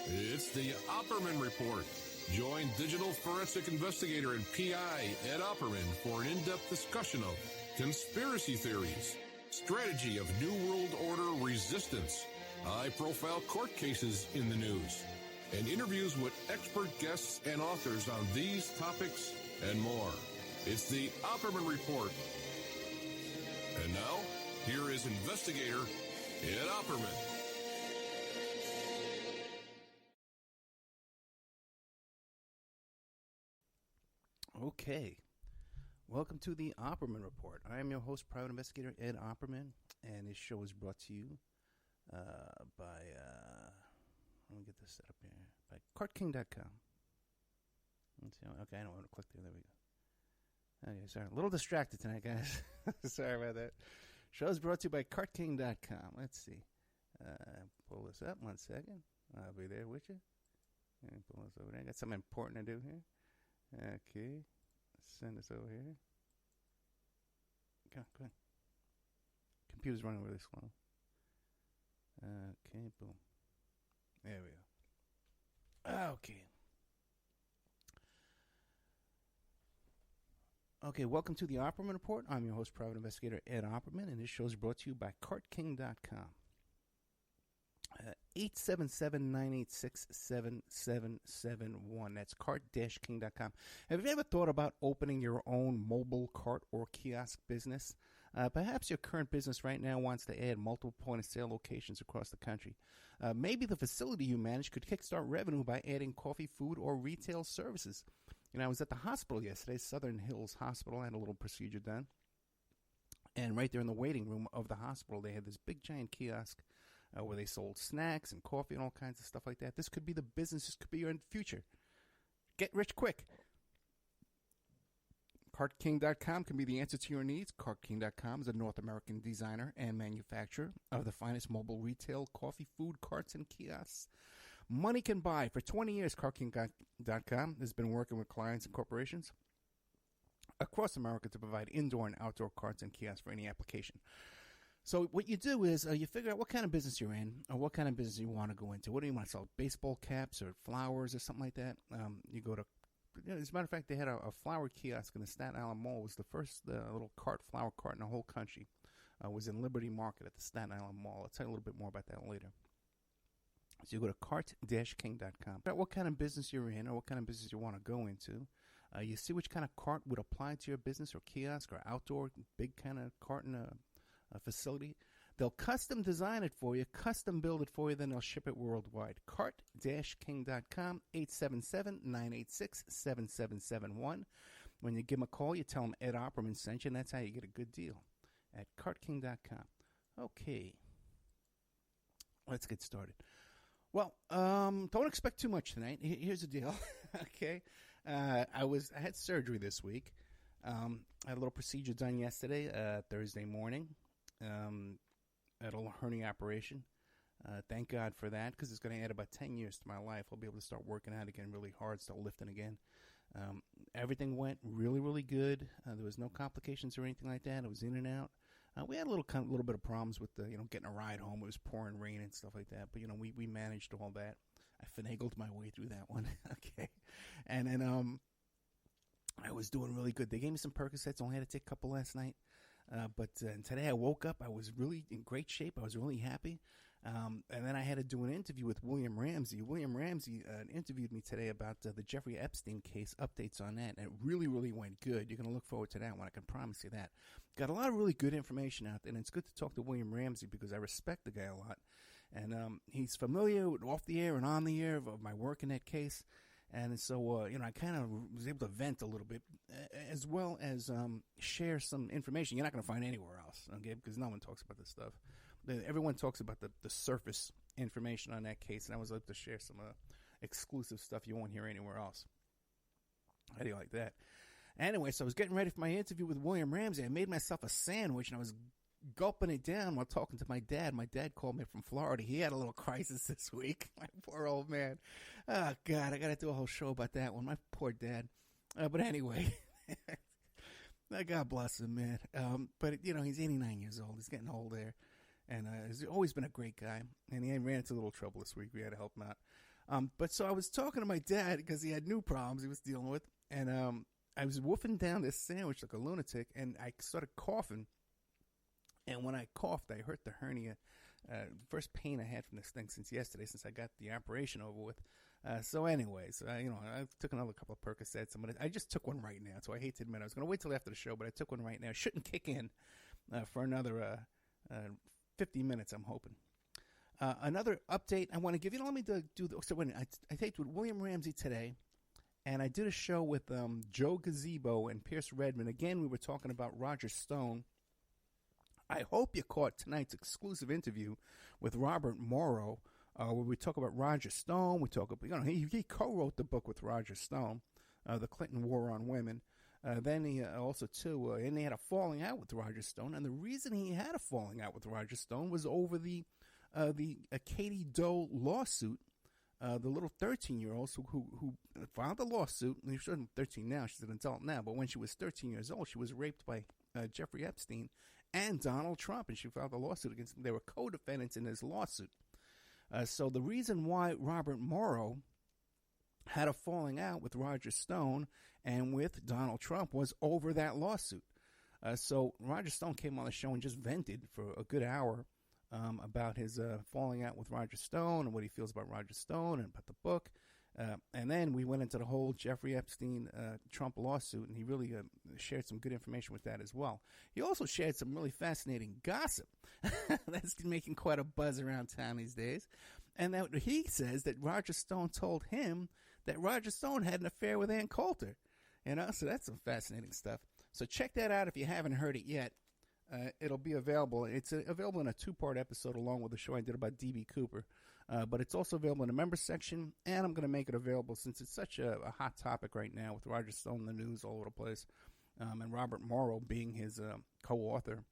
It's the Opperman Report. Join digital forensic investigator and PI Ed Opperman for an in-depth discussion of conspiracy theories, strategy of New World Order resistance, high-profile court cases in the news, and interviews with expert guests and authors on these topics and more. It's the Opperman Report. And now, here is investigator Ed Opperman. Okay, welcome to the Opperman Report. I am your host, private investigator Ed Opperman, and this show is brought to you by, let me get this set up here, by CartKing.com. Let's see, okay, I don't want to click there, there we go. Okay, sorry, a little distracted tonight, guys. Sorry about that. Show is brought to you by CartKing.com. Let's see. Pull this up, 1 second. I'll be there with you. And pull this over there. I got something important to do here. Okay, send this over here. Go on. Computer's running really slow. Okay, boom. There we go. Okay. Okay, welcome to the Opperman Report. I'm your host, private investigator Ed Opperman, and this show is brought to you by CartKing.com. 877-986-7771. That's cart-king.com. Have you ever thought about opening your own mobile cart or kiosk business? Perhaps your current business right now wants to add multiple point-of-sale locations across the country. Maybe the facility you manage could kickstart revenue by adding coffee, food, or retail services. You know, I was at the hospital yesterday, Southern Hills Hospital. I had a little procedure done. And right there in the waiting room of the hospital, they had this big giant kiosk where they sold snacks and coffee and all kinds of stuff like that. This could be the business. This could be your future. Get rich quick. CartKing.com can be the answer to your needs. CartKing.com is a North American designer and manufacturer of the finest mobile retail coffee, food, carts, and kiosks money can buy. For 20 years, CartKing.com has been working with clients and corporations across America to provide indoor and outdoor carts and kiosks for any application. So what you do is you figure out what kind of business you're in or what kind of business you want to go into. What do you want to sell? Baseball caps or flowers or something like that? You go to, as a matter of fact, they had a flower kiosk in the Staten Island Mall. It was the first little flower cart in the whole country. It was in Liberty Market at the Staten Island Mall. I'll tell you a little bit more about that later. So you go to cart-king.com. What kind of business you're in or what kind of business you want to go into. You see which kind of cart would apply to your business or kiosk or outdoor big kind of cart in a facility. They'll custom design it for you, custom build it for you, then they'll ship it worldwide. Cart-king.com, 877-986-7771. When you give them a call, you tell them Ed Opperman sent you, and that's how you get a good deal at cart-king.com. Okay, let's get started. Well, don't expect too much tonight. Here's the deal. Okay. I had surgery this week. I had a little procedure done yesterday, Thursday morning. I had a little hernia operation. Thank God for that, because it's going to add about 10 years to my life. I'll be able to start working out again really hard, start lifting again. Everything went really, really good. There was no complications or anything like that. It was in and out. We had a little bit of problems with getting a ride home. It was pouring rain and stuff like that. But, we managed all that. I finagled my way through that one. Okay. And then I was doing really good. They gave me some Percocets. Only had to take a couple last night. But today I woke up. I was really in great shape. I was really happy. And then I had to do an interview with William Ramsey. William Ramsey interviewed me today about the Jeffrey Epstein case, updates on that. And it really, really went good. You're going to look forward to that one. I can promise you that. Got a lot of really good information out there. And it's good to talk to William Ramsey because I respect the guy a lot. And he's familiar with off the air and on the air of my work in that case. And so, I kind of was able to vent a little bit, as well as share some information you're not going to find anywhere else, okay? Because no one talks about this stuff. Everyone talks about the surface information on that case, and I was able to share some exclusive stuff you won't hear anywhere else. How do you like that? Anyway, so I was getting ready for my interview with William Ramsey. I made myself a sandwich, and I was gulping it down while talking to my dad. My dad called me from Florida. He had a little crisis this week. My poor old man. Oh, God, I got to do a whole show about that one. My poor dad. But anyway, God bless him, man. But, he's 89 years old. He's getting old there. And he's always been a great guy. And he ran into a little trouble this week. We had to help him out. But so I was talking to my dad because he had new problems he was dealing with, and I was wolfing down this sandwich like a lunatic, and I started coughing. And when I coughed, I hurt the hernia. The first pain I had from this thing since yesterday, since I got the operation over with. So anyways, I took another couple of Percocets. I just took one right now, so I hate to admit I was going to wait till after the show, but I took one right now. It shouldn't kick in for another 50 minutes, I'm hoping. Another update I want to give you. Let me do so when I taped with William Ramsey today, and I did a show with Joe Gazebo and Pierce Redmond. Again, we were talking about Roger Stone. I hope you caught tonight's exclusive interview with Robert Morrow, where we talk about Roger Stone. We talk about, he co-wrote the book with Roger Stone, The Clinton War on Women. Then he also, too, and he had a falling out with Roger Stone. And the reason he had a falling out with Roger Stone was over the Katie Doe lawsuit, the little 13-year-old who filed the lawsuit. She's 13 now. She's an adult now. But when she was 13 years old, she was raped by Jeffrey Epstein and Donald Trump, and she filed a lawsuit against them. They were co-defendants in this lawsuit. So the reason why Robert Morrow had a falling out with Roger Stone and with Donald Trump was over that lawsuit. So Roger Stone came on the show and just vented for a good hour about his falling out with Roger Stone and what he feels about Roger Stone and about the book. And then we went into the whole Jeffrey Epstein Trump lawsuit, and he really shared some good information with that as well. He also shared some really fascinating gossip that's making quite a buzz around town these days. And that he says that Roger Stone told him that Roger Stone had an affair with Ann Coulter. So that's some fascinating stuff. So check that out if you haven't heard it yet. It'll be available. It's available in a 2-part episode along with the show I did about D.B. Cooper. But it's also available in the members section, and I'm going to make it available since it's such a hot topic right now with Roger Stone in the news all over the place, and Robert Morrow being his co-author.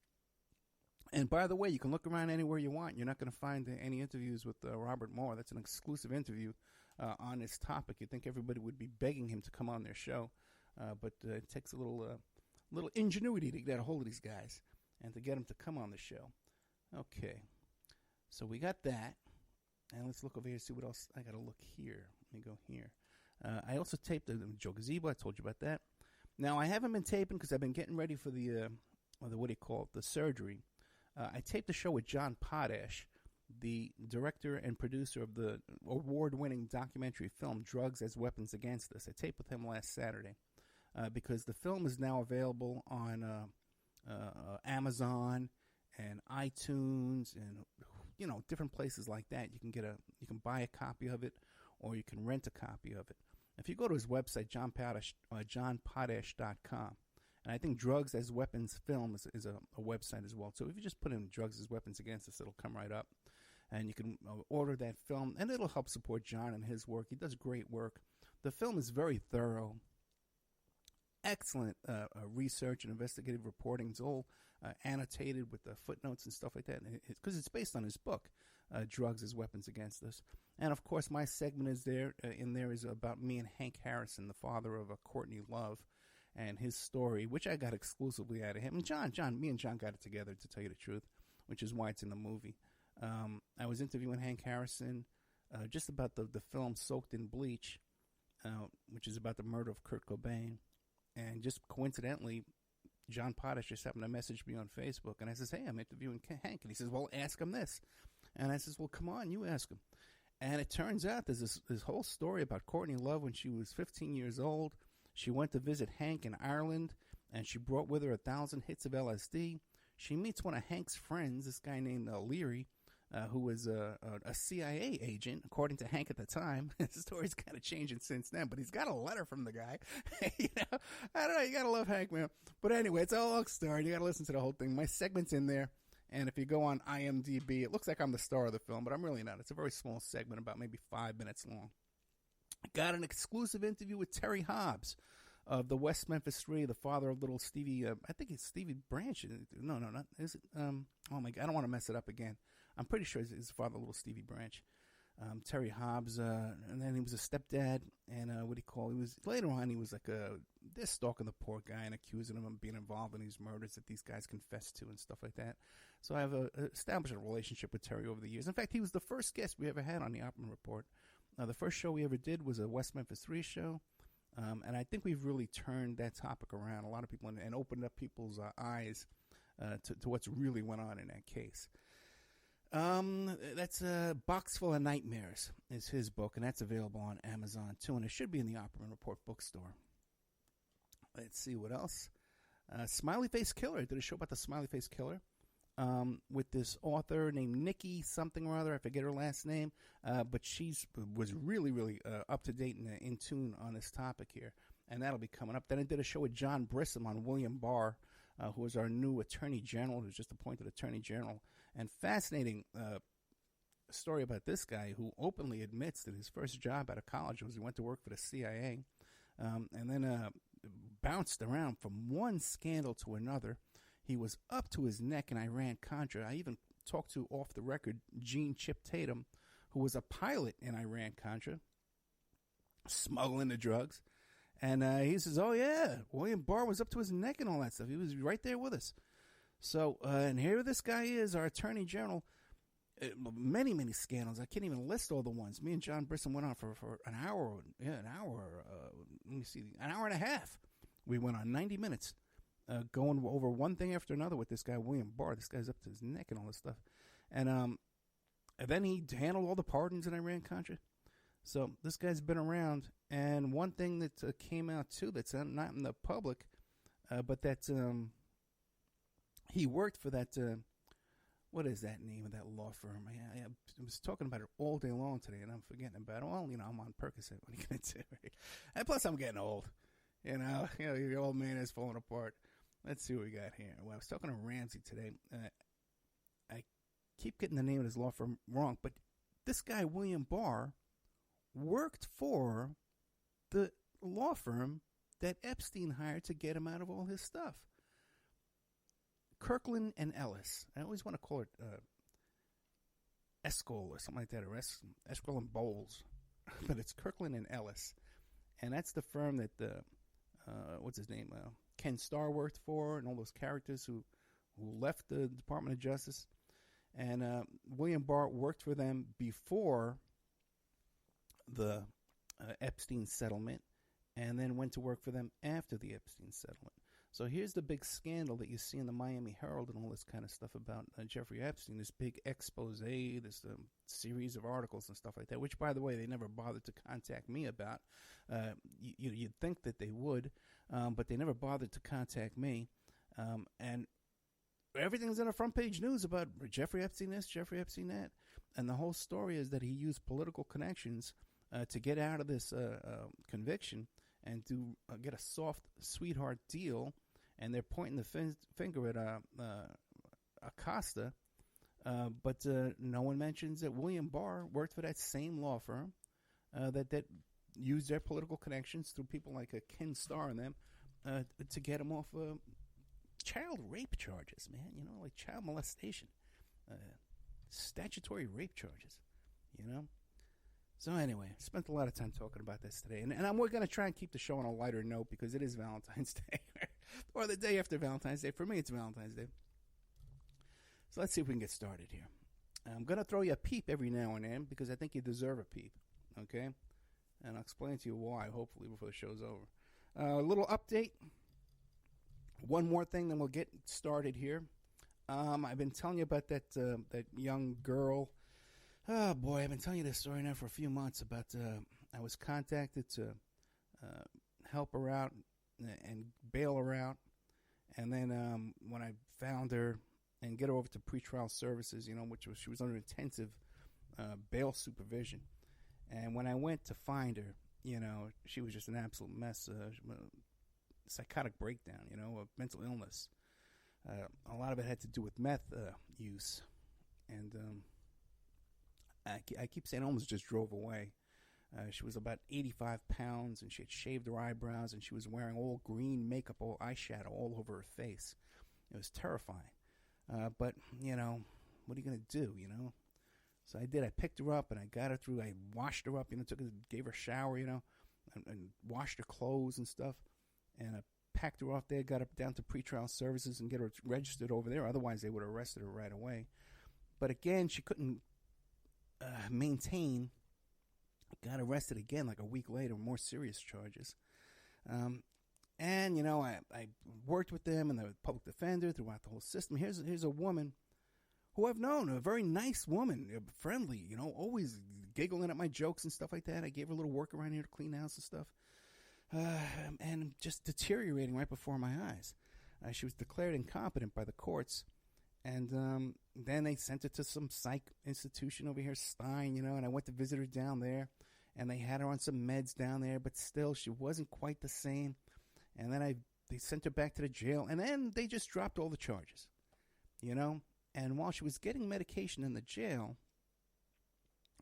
And by the way, you can look around anywhere you want. You're not going to find any interviews with Robert Morrow. That's an exclusive interview on this topic. You'd think everybody would be begging him to come on their show, but it takes a little ingenuity to get a hold of these guys and to get them to come on the show. Okay, so we got that. And let's look over here and see what else. I got to look here. Let me go here. I also taped the Joe Gazebo. I told you about that. Now, I haven't been taping because I've been getting ready for the the surgery. I taped the show with John Potash, the director and producer of the award-winning documentary film Drugs as Weapons Against Us. I taped with him last Saturday because the film is now available on Amazon and iTunes and different places like that. You can buy a copy of it, or you can rent a copy of it. If you go to his website, johnpotash.com, and I think Drugs as Weapons Film is a website as well. So if you just put in Drugs as Weapons Against Us, it'll come right up, and you can order that film, and it'll help support John and his work. He does great work. The film is very thorough. Excellent research and investigative reporting. It's all annotated with the footnotes and stuff like that, because it's based on his book, Drugs as Weapons Against Us. And of course, my segment is there. Is about me and Hank Harrison, the father of Courtney Love, and his story, which I got exclusively out of him. And me and John got it together, to tell you the truth, which is why it's in the movie. I was interviewing Hank Harrison just about the film Soaked in Bleach, which is about the murder of Kurt Cobain. And just coincidentally, John Potash just happened to message me on Facebook, and I says, "Hey, I'm interviewing Hank," and he says, "Well, ask him this," and I says, "Well, come on, you ask him." And it turns out there's this whole story about Courtney Love when she was 15 years old. She went to visit Hank in Ireland, and she brought with her 1,000 hits of LSD. She meets one of Hank's friends, this guy named Leary, who was a CIA agent, according to Hank at the time. His story's kind of changing since then, but he's got a letter from the guy. I don't know, you got to love Hank, man. But anyway, it's a long story. You got to listen to the whole thing. My segment's in there, and if you go on IMDb, it looks like I'm the star of the film, but I'm really not. It's a very small segment, about maybe 5 minutes long. I got an exclusive interview with Terry Hobbs of the West Memphis 3, the father of little Stevie, I think it's Stevie Branch. No, not, is it? Oh my God, I don't want to mess it up again. I'm pretty sure it's his father, little Stevie Branch. Terry Hobbs, and then he was a stepdad, and later on, he was like they're stalking the poor guy and accusing him of being involved in these murders that these guys confessed to and stuff like that. So I have established a relationship with Terry over the years. In fact, he was the first guest we ever had on the Opperman Report. The first show we ever did was a West Memphis 3 show. And I think we've really turned that topic around. A lot of people and opened up people's eyes to what's really went on in that case. That's a Box Full of Nightmares is his book, and that's available on Amazon too, and it should be in the Opperman Report bookstore. Let's see what else. Smiley Face Killer. I did a show about the Smiley Face Killer with this author named Nikki something or other. I forget her last name, but was really up to date and in tune on this topic here, and that'll be coming up. Then I did a show with John Brissom on William Barr, who is our new Attorney General, who's just appointed Attorney General. And fascinating story about this guy who openly admits that his first job out of college was he went to work for the CIA, and then bounced around from one scandal to another. He was up to his neck in Iran-Contra. I even talked to, off the record, Gene Chip Tatum, who was a pilot in Iran-Contra, smuggling the drugs. And he says, oh, yeah, William Barr was up to his neck and all that stuff. He was right there with us. So, and here this guy is, our Attorney General. Many scandals. I can't even list all the ones. Me and John Brisson went on for an hour. Let me see, an hour and a half. We went on 90 minutes, going over one thing after another with this guy, William Barr. This guy's up to his neck and all this stuff. And then he handled all the pardons in Iran-Contra. So this guy's been around. And one thing that came out, too, that's not in the public, but that he worked for that, what is that name of that law firm? I was talking about it all day long today, and I'm forgetting about it. Well, I'm on Percocet. What are you going to do? Right? And plus, I'm getting old. Your old man is falling apart. Let's see what we got here. Well, I was talking to Ramsey today. I keep getting the name of his law firm wrong, but this guy, William Barr, worked for the law firm that Epstein hired to get him out of all his stuff. Kirkland and Ellis. I always want to call it Escol or something like that, or Escol and Bowles. But it's Kirkland and Ellis. And that's the firm that, what's his name, Ken Starr worked for, and all those characters who left the Department of Justice. And William Barr worked for them before the Epstein settlement, and then went to work for them after the Epstein settlement. So here's the big scandal that you see in the Miami Herald and all this kind of stuff about Jeffrey Epstein, this big expose, this series of articles and stuff like that, which, by the way, they never bothered to contact me about. You'd think that they would, but they never bothered to contact me. And everything's in the front page news about Jeffrey Epstein this, Jeffrey Epstein that. And the whole story is that he used political connections to get out of this conviction and to get a soft sweetheart deal. And they're pointing the finger at Acosta, but no one mentions that William Barr worked for that same law firm that used their political connections through people like Ken Starr and them to get him off child rape charges, man. Like child molestation, statutory rape charges, So anyway, I spent a lot of time talking about this today. And we're going to try and keep the show on a lighter note because it is Valentine's Day. Or the day after Valentine's Day. For me, it's Valentine's Day. So let's see if we can get started here. I'm going to throw you a peep every now and then because I think you deserve a peep. Okay? And I'll explain to you why, hopefully, before the show's over. A little update. One more thing, then we'll get started here. I've been telling you about that young girl. Oh, boy, I've been telling you this story now for a few months about I was contacted to help her out and bail her out. And then when I found her and get her over to pretrial services, she was under intensive bail supervision. And when I went to find her, she was just an absolute mess, psychotic breakdown, a mental illness. A lot of it had to do with meth use. And I keep saying almost just drove away. She was about 85 pounds, and she had shaved her eyebrows, and she was wearing all green makeup, all eyeshadow all over her face. It was terrifying. But, what are you going to do, So I did. I picked her up, and I got her through. I washed her up, gave her a shower, and washed her clothes and stuff. And I packed her off there, got her down to pretrial services and get her registered over there. Otherwise, they would have arrested her right away. But again, she couldn't maintain Got arrested again like a week later, more serious charges. And, you know, I worked with them and the public defender throughout the whole system. Here's a woman who I've known, a very nice woman, friendly, you know, always giggling at my jokes and stuff like that. I gave her a little work around here to clean the house and stuff. And just deteriorating right before my eyes. She was declared incompetent by the courts. And then they sent her to some psych institution over here, Stein, you know, and I went to visit her down there. And they had her on some meds down there, but still she wasn't quite the same. And then they sent her back to the jail, and then they just dropped all the charges, you know. And while she was getting medication in the jail,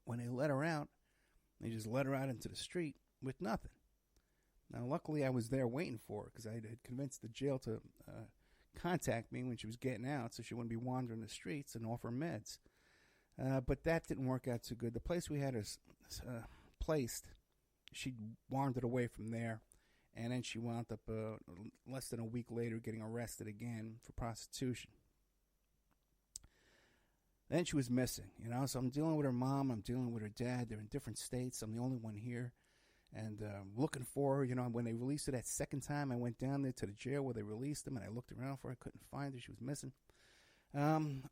when they let her out, they just let her out into the street with nothing. Now, luckily, I was there waiting for her because I had convinced the jail to contact me when she was getting out so she wouldn't be wandering the streets and off her meds. But that didn't work out too good. The place we had her placed, she wandered away from there, and then she wound up less than a week later getting arrested again for prostitution. Then she was missing, you know, so I'm dealing with her mom, I'm dealing with her dad. They're in different states. I'm the only one here, and looking for her. You know, when they released her that second time, I went down there to the jail where they released them, and I looked around for her. I couldn't find her. She was missing.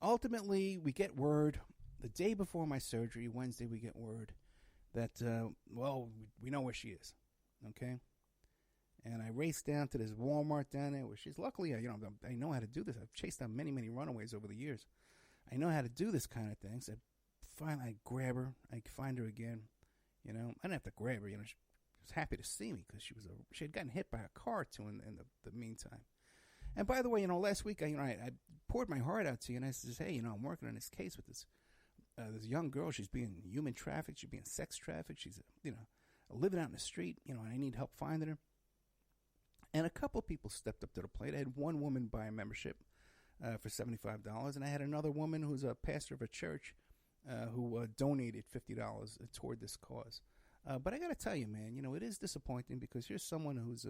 Ultimately, we get word the day before my surgery, Wednesday, we get word that, we know where she is, okay? And I raced down to this Walmart down there where she's. Luckily, I know how to do this. I've chased down many, many runaways over the years. I know how to do this kind of thing. So I grab her. I find her again. You know, I didn't have to grab her. You know, she was happy to see me because she had gotten hit by a car too in the meantime. And by the way, you know, last week I poured my heart out to you, and I said, hey, you know, I'm working on this case with this young girl. She's being human trafficked. She's being sex trafficked. She's living out in the street. You know, and I need help finding her. And a couple of people stepped up to the plate. I had one woman buy a membership for $75, and I had another woman who's a pastor of a church who donated $50 toward this cause. But I got to tell you, man, you know, it is disappointing because here's someone who's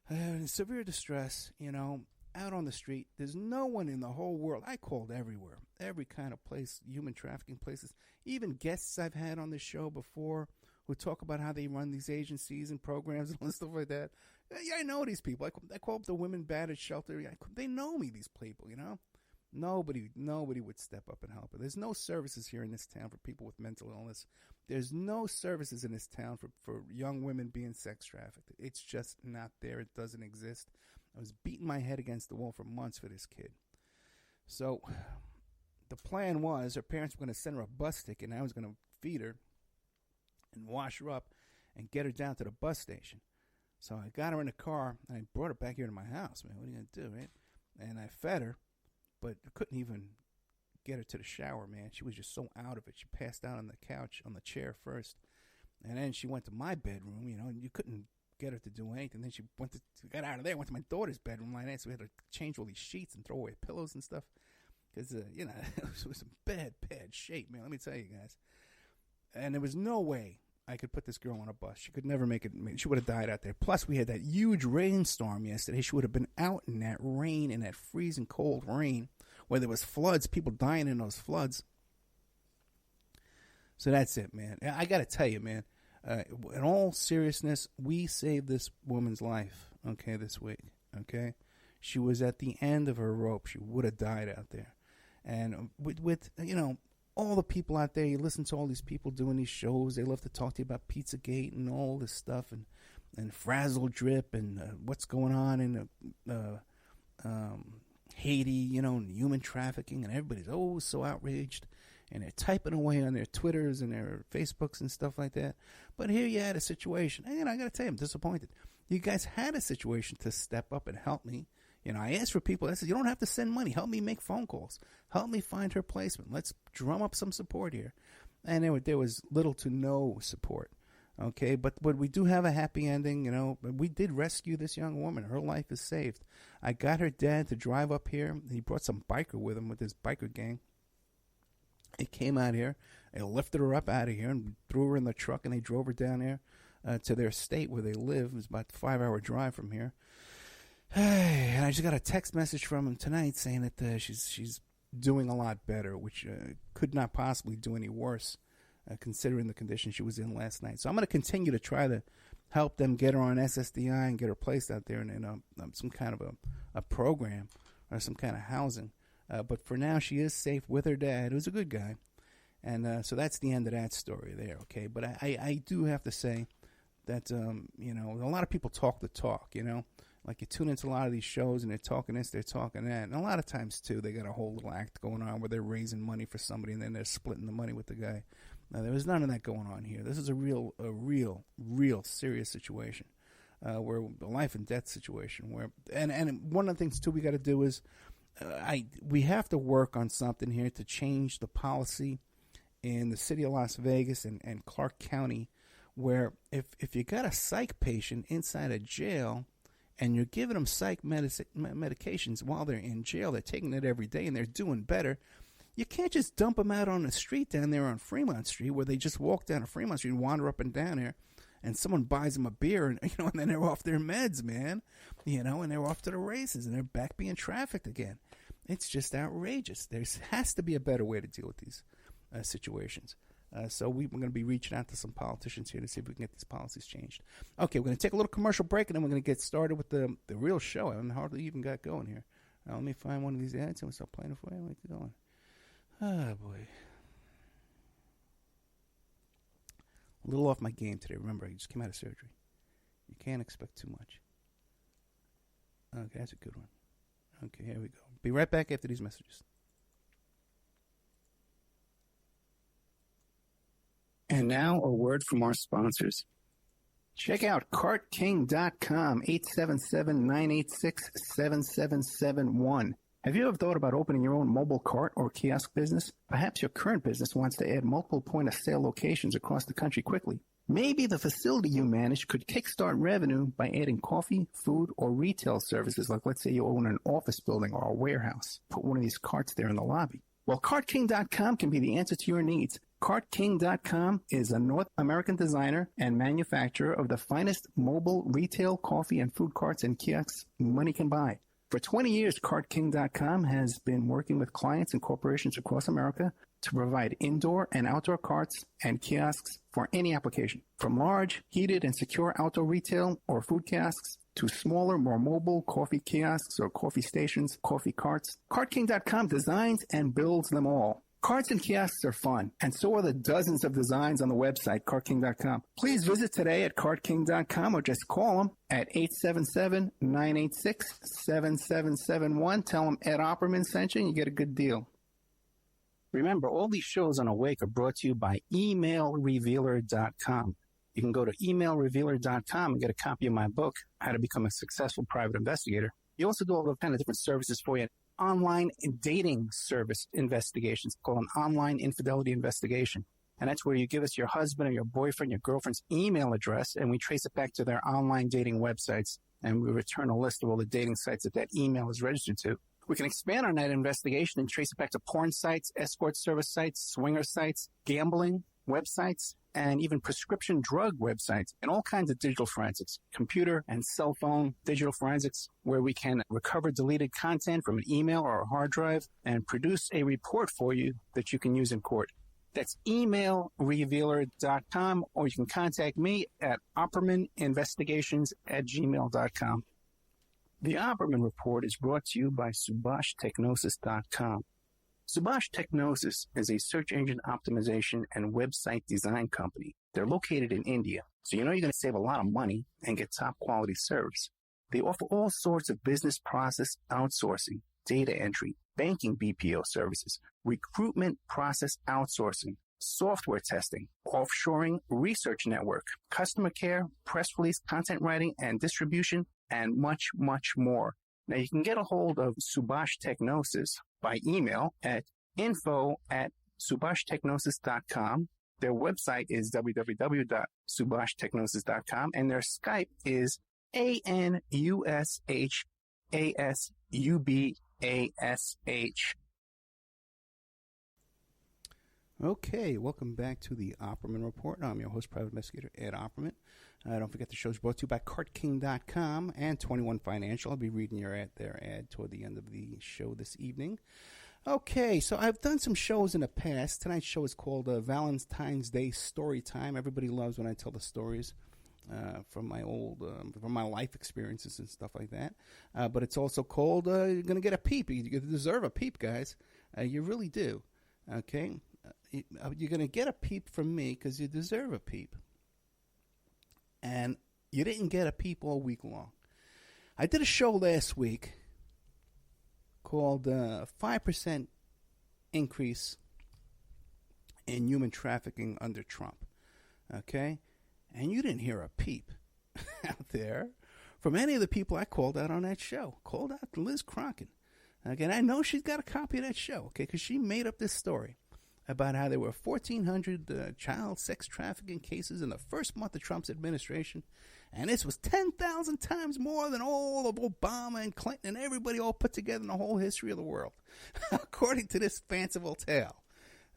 in severe distress, you know, out on the street. There's no one in the whole world. I called everywhere, every kind of place, human trafficking places, even guests I've had on this show before who talk about how they run these agencies and programs and all stuff like that. Yeah, I know these people. I call up the women battered shelter. They know me, these people, you know. Nobody would step up and help her. There's no services here in this town for people with mental illness. There's no services in this town for young women being sex trafficked. It's just not there. It doesn't exist. I was beating my head against the wall for months for this kid. So the plan was her parents were going to send her a bus ticket, and I was going to feed her and wash her up and get her down to the bus station. So I got her in the car, and I brought her back here to my house, man. What are you going to do, right? And I fed her, but I couldn't even get her to the shower, man. She was just so out of it. She passed out on the couch, on the chair first. And then she went to my bedroom, you know, and you couldn't get her to do anything. Then she got out of there, went to my daughter's bedroom like that, so we had to change all these sheets and throw away pillows and stuff. Because, you know, it was in bad shape, man. Let me tell you guys. And there was no way I could put this girl on a bus. She could never make it. She would have died out there. Plus, we had that huge rainstorm yesterday. She would have been out in that rain, in that freezing cold rain, where there was floods, people dying in those floods. So that's it, man. I got to tell you, man, in all seriousness, we saved this woman's life, okay, this week, okay? She was at the end of her rope. She would have died out there. And with you know, all the people out there, you listen to all these people doing these shows. They love to talk to you about Pizzagate and all this stuff and Frazzle Drip and what's going on in Haiti, you know, and human trafficking. And everybody's so outraged. And they're typing away on their Twitters and their Facebooks and stuff like that. But here you had a situation. And I got to tell you, I'm disappointed. You guys had a situation to step up and help me. You know, I asked for people. I said, you don't have to send money. Help me make phone calls. Help me find her placement. Let's drum up some support here. And there was little to no support. Okay, but we do have a happy ending. You know, we did rescue this young woman. Her life is saved. I got her dad to drive up here. He brought some biker with him, with his biker gang. They came out here. They lifted her up out of here and threw her in the truck, and they drove her down there to their state where they live. It was about a 5-hour drive from here. And I just got a text message from him tonight saying that she's doing a lot better, which could not possibly do any worse. considering the condition she was in last night. So I'm going to continue to try to help them get her on SSDI and get her placed out there in some kind of a program or some kind of housing. But for now, she is safe with her dad, who's a good guy. And so that's the end of that story there, okay? But I do have to say that, a lot of people talk the talk, Like you tune into a lot of these shows and they're talking this, they're talking that. And a lot of times, too, they got a whole little act going on where they're raising money for somebody and then they're splitting the money with the guy. Now, there was none of that going on here. This is a real serious situation, where a life and death situation. And one of the things, too, we got to do is we have to work on something here to change the policy in the city of Las Vegas and Clark County, where if you got a psych patient inside a jail and you're giving them psych medications while they're in jail, they're taking it every day and they're doing better, you can't just dump them out on the street down there on Fremont Street, where they just walk down to Fremont Street and wander up and down here, and someone buys them a beer, and and then they're off their meds, man, and they're off to the races, and they're back being trafficked again. It's just outrageous. There has to be a better way to deal with these situations. So we're going to be reaching out to some politicians here to see if we can get these policies changed. Okay, we're going to take a little commercial break, and then we're going to get started with the real show. I hardly even got going here. Let me find one of these ads, and we'll start playing it for you. Where's it going? Oh, boy. A little off my game today. Remember, I just came out of surgery. You can't expect too much. Okay, that's a good one. Okay, here we go. Be right back after these messages. And now a word from our sponsors. Check out CartKing.com, 877-986-7771. Have you ever thought about opening your own mobile cart or kiosk business? Perhaps your current business wants to add multiple point-of-sale locations across the country quickly. Maybe the facility you manage could kickstart revenue by adding coffee, food, or retail services, like let's say you own an office building or a warehouse. Put one of these carts there in the lobby. Well, CartKing.com can be the answer to your needs. CartKing.com is a North American designer and manufacturer of the finest mobile retail coffee and food carts and kiosks money can buy. For 20 years, CartKing.com has been working with clients and corporations across America to provide indoor and outdoor carts and kiosks for any application. From large, heated, and secure outdoor retail or food kiosks to smaller, more mobile coffee kiosks or coffee stations, coffee carts, CartKing.com designs and builds them all. Carts and kiosks are fun, and so are the dozens of designs on the website, CartKing.com. Please visit today at CartKing.com or just call them at 877-986-7771. Tell them Ed Opperman sent you and you get a good deal. Remember, all these shows on Awake are brought to you by emailrevealer.com. You can go to emailrevealer.com and get a copy of my book, How to Become a Successful Private Investigator. You also do all the kind of different services for you. Online dating service investigations called an online infidelity investigation. And that's where you give us your husband or your boyfriend, your girlfriend's email address, and we trace it back to their online dating websites, and we return a list of all the dating sites that email is registered to. We can expand on that investigation and trace it back to porn sites, escort service sites, swinger sites, gambling websites, and even prescription drug websites, and all kinds of digital forensics, computer and cell phone digital forensics, where we can recover deleted content from an email or a hard drive and produce a report for you that you can use in court. That's emailrevealer.com, or you can contact me at oppermaninvestigations@gmail.com. The Opperman Report is brought to you by SubhashTechnosis.com. Subash Technosis is a search engine optimization and website design company. They're located in India, so you're going to save a lot of money and get top quality service. They offer all sorts of business process outsourcing, data entry, banking BPO services, recruitment process outsourcing, software testing, offshoring, research network, customer care, press release, content writing and distribution, and much, much more. Now, you can get a hold of Subash Technosis by email at info@subashtechnosis.com. Their website is www.subashtechnosis.com, and their Skype is ANUSHASUBASH. Okay, welcome back to the Opperman Report. I'm your host, Private Investigator Ed Opperman. Don't forget the show is brought to you by CartKing.com and 21 Financial. I'll be reading their ad toward the end of the show this evening. Okay, so I've done some shows in the past. Tonight's show is called Valentine's Day Story Time. Everybody loves when I tell the stories from my from my life experiences and stuff like that. But it's also called You're Going to Get a Peep. You deserve a peep, guys. You really do. Okay? You're going to get a peep from me because you deserve a peep. And you didn't get a peep all week long. I did a show last week called 5% Increase in Human Trafficking Under Trump. Okay? And you didn't hear a peep out there from any of the people I called out on that show. Called out to Liz Cronkite. Okay, and I know she's got a copy of that show, okay, because she made up this story about how there were 1,400 child sex trafficking cases in the first month of Trump's administration, and this was 10,000 times more than all of Obama and Clinton and everybody all put together in the whole history of the world, according to this fanciful tale,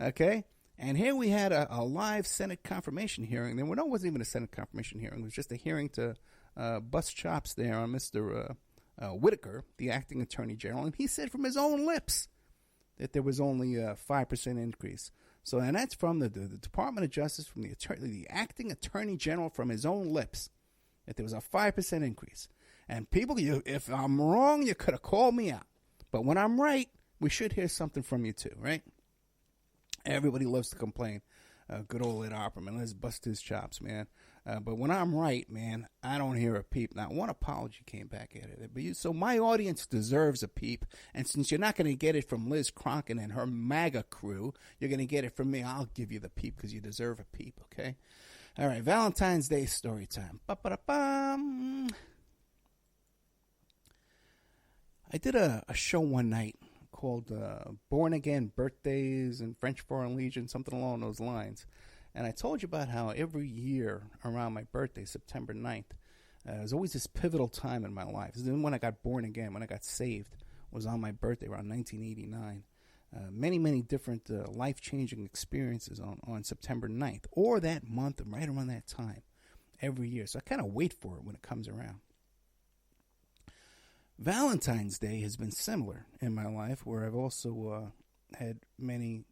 okay? And here we had a live Senate confirmation hearing. There wasn't even a Senate confirmation hearing. It was just a hearing to bust chops there on Mr. Whitaker, the acting attorney general, and he said from his own lips that there was only a 5% increase. So, and that's from the Department of Justice, from the acting attorney general, from his own lips, that there was a 5% increase. And people, if I'm wrong, you could have called me out. But when I'm right, we should hear something from you too, right? Everybody loves to complain. Good old Ed Opperman, let's bust his chops, man. But when I'm right, man, I don't hear a peep. Not one apology came back at it. But so my audience deserves a peep. And since you're not going to get it from Liz Cronkite and her MAGA crew, you're going to get it from me. I'll give you the peep because you deserve a peep, okay? All right, Valentine's Day story time. Ba-ba-da-bum. I did a show one night called Born Again Birthdays and French Foreign Legion, something along those lines. And I told you about how every year around my birthday, September 9th, there's always this pivotal time in my life. This is when I got born again, when I got saved, was on my birthday around 1989. Many, many different life-changing experiences on September 9th, or that month, right around that time, every year. So I kind of wait for it when it comes around. Valentine's Day has been similar in my life, where I've also had many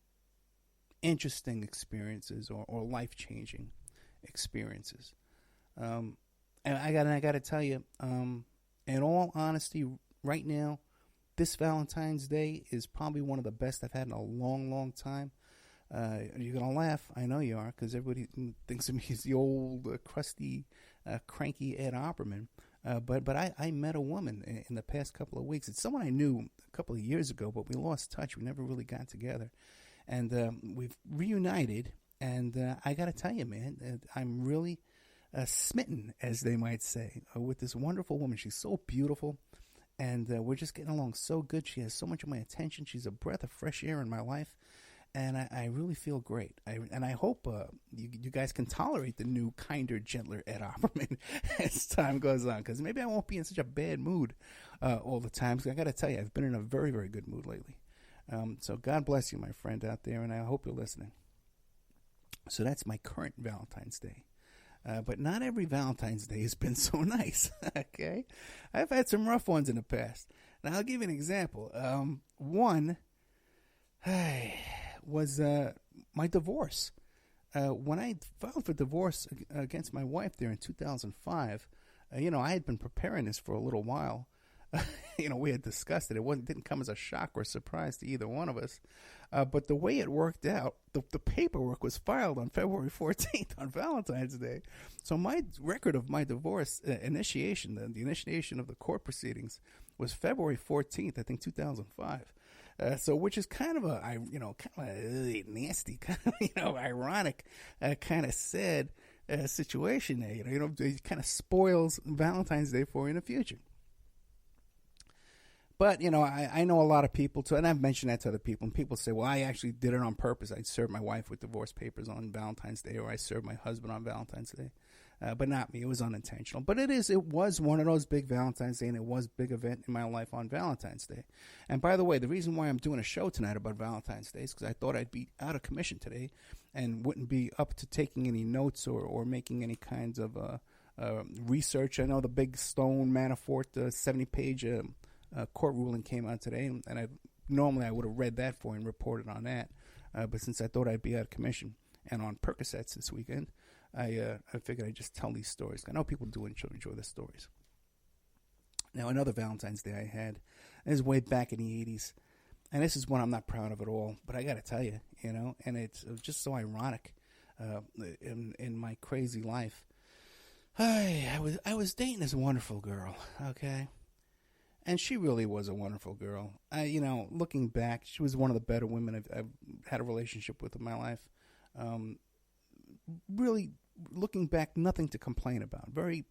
interesting experiences or life-changing experiences. And I got to tell you, in all honesty, right now, this Valentine's Day is probably one of the best I've had in a long, long time. You're going to laugh. I know you are, because everybody thinks of me as the old, crusty, cranky Ed Opperman. But I met a woman in the past couple of weeks. It's someone I knew a couple of years ago, but we lost touch. We never really got together. And we've reunited, and I got to tell you, man, I'm really smitten, as they might say, with this wonderful woman. She's so beautiful, and we're just getting along so good. She has so much of my attention. She's a breath of fresh air in my life, and I really feel great. I hope you guys can tolerate the new, kinder, gentler Ed Opperman as time goes on, because maybe I won't be in such a bad mood all the time. So I got to tell you, I've been in a very, very good mood lately. So God bless you, my friend out there, and I hope you're listening. So that's my current Valentine's Day. But not every Valentine's Day has been so nice, okay? I've had some rough ones in the past. Now, I'll give you an example. One was my divorce. When I filed for divorce against my wife there in 2005, I had been preparing this for a little while. We had discussed it. It didn't come as a shock or a surprise to either one of us. But the way it worked out, the paperwork was filed on February 14th on Valentine's Day. So my record of my divorce initiation, the initiation of the court proceedings, was February 14th, I think, 2005. So, which is kind of a nasty, kind of, ironic, kind of sad situation there. It kind of spoils Valentine's Day for you in the future. But, I know a lot of people, too, and I've mentioned that to other people, and people say, well, I actually did it on purpose. I served my wife with divorce papers on Valentine's Day, or I served my husband on Valentine's Day. But not me. It was unintentional. But it was one of those big Valentine's Day, and it was a big event in my life on Valentine's Day. And by the way, the reason why I'm doing a show tonight about Valentine's Day is because I thought I'd be out of commission today and wouldn't be up to taking any notes or making any kinds of research. I know the big Stone Manafort 70-page court ruling came out today, and I normally I would have read that for you and reported on that. But since I thought I'd be out of commission and on Percocets this weekend, I figured I'd just tell these stories. I know people do enjoy the stories. Now, another Valentine's Day I had, this is way back in the 80s, and this is one I'm not proud of at all, but I got to tell you, and it's just so ironic in my crazy life. I was dating this wonderful girl, okay? And she really was a wonderful girl. Looking back, she was one of the better women I've had a relationship with in my life. Really, looking back, nothing to complain about. Very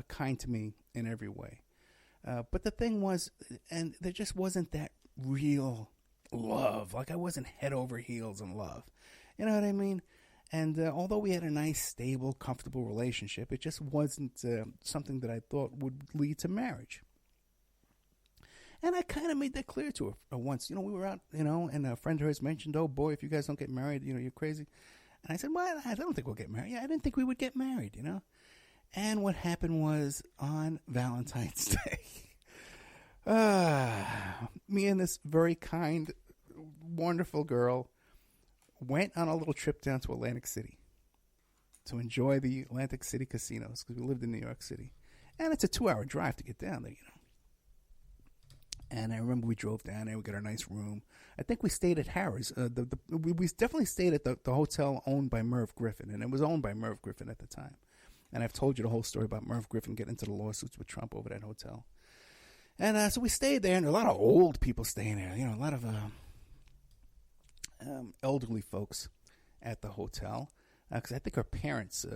kind to me in every way. But the thing was, and there just wasn't that real love. Like, I wasn't head over heels in love. You know what I mean? And although we had a nice, stable, comfortable relationship, it just wasn't something that I thought would lead to marriage. And I kind of made that clear to her once. We were out, and a friend of hers mentioned, "Oh, boy, if you guys don't get married, you're crazy." And I said, "Well, I don't think we'll get married." Yeah, I didn't think we would get married, And what happened was, on Valentine's Day, me and this very kind, wonderful girl went on a little trip down to Atlantic City to enjoy the Atlantic City casinos, because we lived in New York City. And it's a 2-hour drive to get down there, And I remember we drove down there. We got a nice room. I think we stayed at Harrah's. We definitely stayed at the hotel owned by Merv Griffin, and it was owned by Merv Griffin at the time. And I've told you the whole story about Merv Griffin getting into the lawsuits with Trump over that hotel. And so we stayed there, and there were a lot of old people staying there. A lot of elderly folks at the hotel, because I think her parents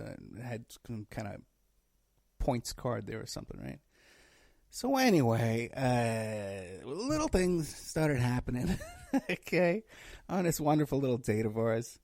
had some kind of points card there or something, right? So anyway, little things started happening, okay, on this wonderful little date of ours.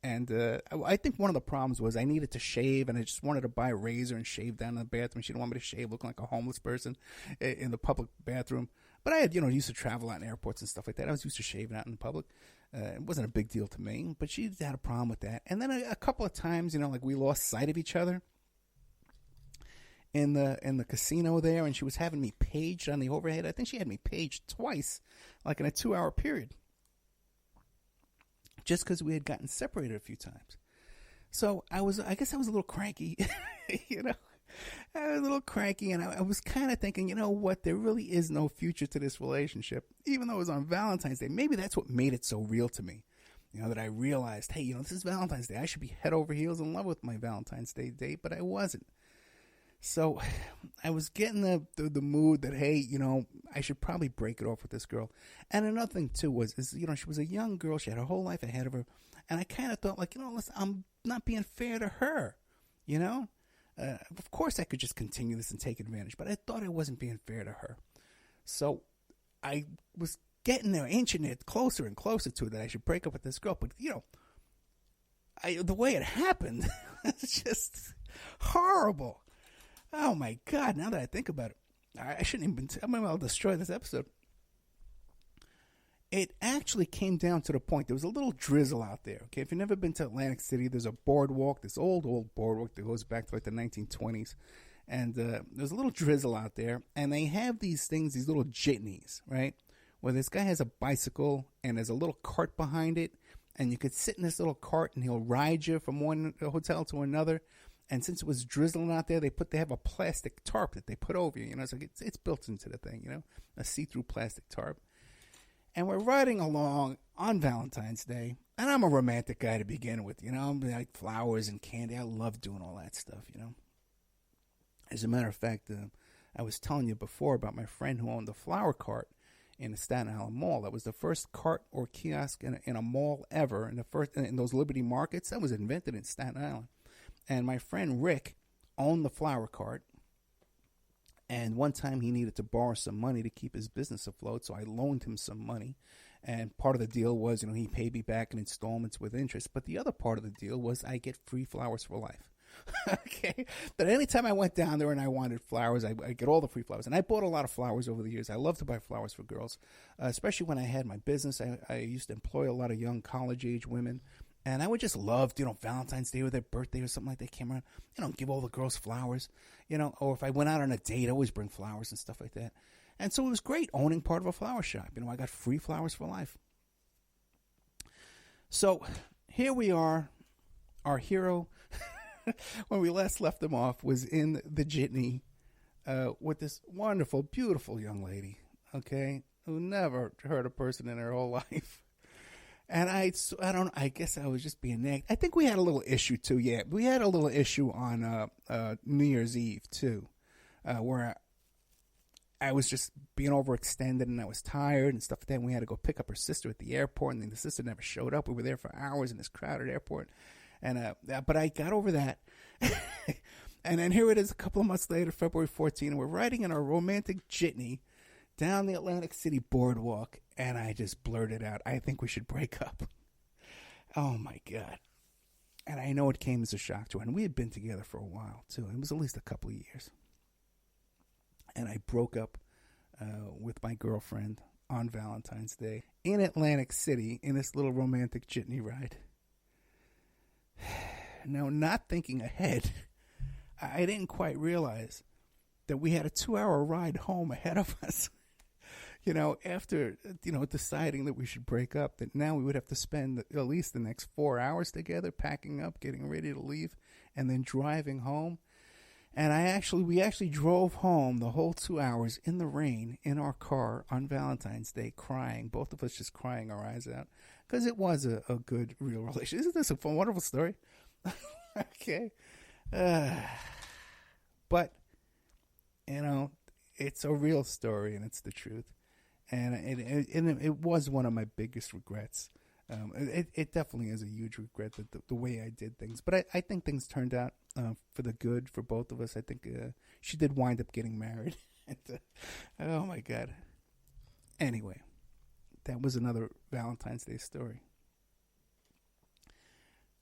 I think one of the problems was I needed to shave, and I just wanted to buy a razor and shave down in the bathroom. She didn't want me to shave looking like a homeless person in the public bathroom. But I had, used to travel out in airports and stuff like that. I was used to shaving out in public. It wasn't a big deal to me, but she had a problem with that. And then a couple of times, like we lost sight of each other in the casino there, and she was having me paged on the overhead. I think she had me paged twice, like in a 2-hour period, just because we had gotten separated a few times. So I guess I was a little cranky, I was a little cranky, and I was kind of thinking, what, there really is no future to this relationship, even though it was on Valentine's Day. Maybe that's what made it so real to me, that I realized, hey, this is Valentine's Day. I should be head over heels in love with my Valentine's Day date, but I wasn't. So I was getting the mood that, hey, I should probably break it off with this girl. And another thing, too, was she was a young girl. She had her whole life ahead of her. And I kind of thought, like, listen, I'm not being fair to her, Of course, I could just continue this and take advantage, but I thought I wasn't being fair to her. So I was getting there, inching it closer and closer to it, that I should break up with this girl. But, the way it happened, it's just horrible. Oh, my God, now that I think about it, I shouldn't even I'll destroy this episode. It actually came down to the point, there was a little drizzle out there, okay? If you've never been to Atlantic City, there's a boardwalk, this old boardwalk that goes back to like the 1920s. And there's a little drizzle out there, and they have these things, these little jitneys, right? Where this guy has a bicycle, and there's a little cart behind it, and you could sit in this little cart, and he'll ride you from one hotel to another. And since it was drizzling out there, they have a plastic tarp that they put over you. So it's built into the thing, a see-through plastic tarp. And we're riding along on Valentine's Day, and I'm a romantic guy to begin with. I'm like flowers and candy. I love doing all that stuff. As a matter of fact, I was telling you before about my friend who owned the flower cart in the Staten Island Mall. That was the first cart or kiosk in a mall ever, and the first in those Liberty markets that was invented in Staten Island. And my friend Rick owned the flower cart, and one time he needed to borrow some money to keep his business afloat, so I loaned him some money. And part of the deal was, he paid me back in installments with interest. But the other part of the deal was I get free flowers for life. Okay? But anytime I went down there and I wanted flowers, I get all the free flowers. And I bought a lot of flowers over the years. I love to buy flowers for girls, especially when I had my business. I used to employ a lot of young college-age women. And I would just love, Valentine's Day or their birthday or something like that came around, give all the girls flowers, or if I went out on a date, I always bring flowers and stuff like that. And so it was great owning part of a flower shop. I got free flowers for life. So here we are. Our hero, when we last left him off, was in the jitney with this wonderful, beautiful young lady, okay, who never hurt a person in her whole life. And I guess I was just being nagged. I think we had a little issue, too, yeah. We had a little issue on New Year's Eve, too, where I was just being overextended and I was tired and stuff like that. And we had to go pick up her sister at the airport, and the sister never showed up. We were there for hours in this crowded airport. And but I got over that. And then here it is a couple of months later, February 14th, and we're riding in our romantic jitney down the Atlantic City boardwalk, and I just blurted out, I think we should break up. Oh, my God. And I know it came as a shock to her, and we had been together for a while, too. It was at least a couple of years. And I broke up with my girlfriend on Valentine's Day in Atlantic City in this little romantic jitney ride. Now, not thinking ahead, I didn't quite realize that we had a 2-hour ride home ahead of us. After, deciding that we should break up, that now we would have to spend at least the next 4 hours together, packing up, getting ready to leave, and then driving home. And we actually drove home the whole 2 hours in the rain in our car on Valentine's Day, crying, both of us just crying our eyes out, because it was a good, real relationship. Isn't this a fun, wonderful story? Okay. But, it's a real story, and it's the truth. And it was one of my biggest regrets. It definitely is a huge regret that the way I did things. But I think things turned out for the good for both of us. I think she did wind up getting married. Oh, my God. Anyway, that was another Valentine's Day story.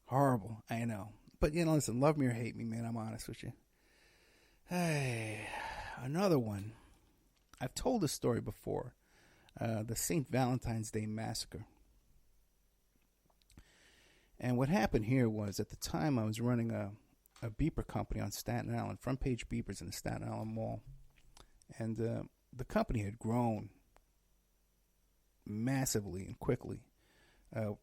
Horrible, I know. But, listen, love me or hate me, man, I'm honest with you. Hey, another one. I've told this story before. The St. Valentine's Day Massacre. And what happened here was, at the time, I was running a beeper company on Staten Island, front page beepers in the Staten Island Mall. And the company had grown massively and quickly.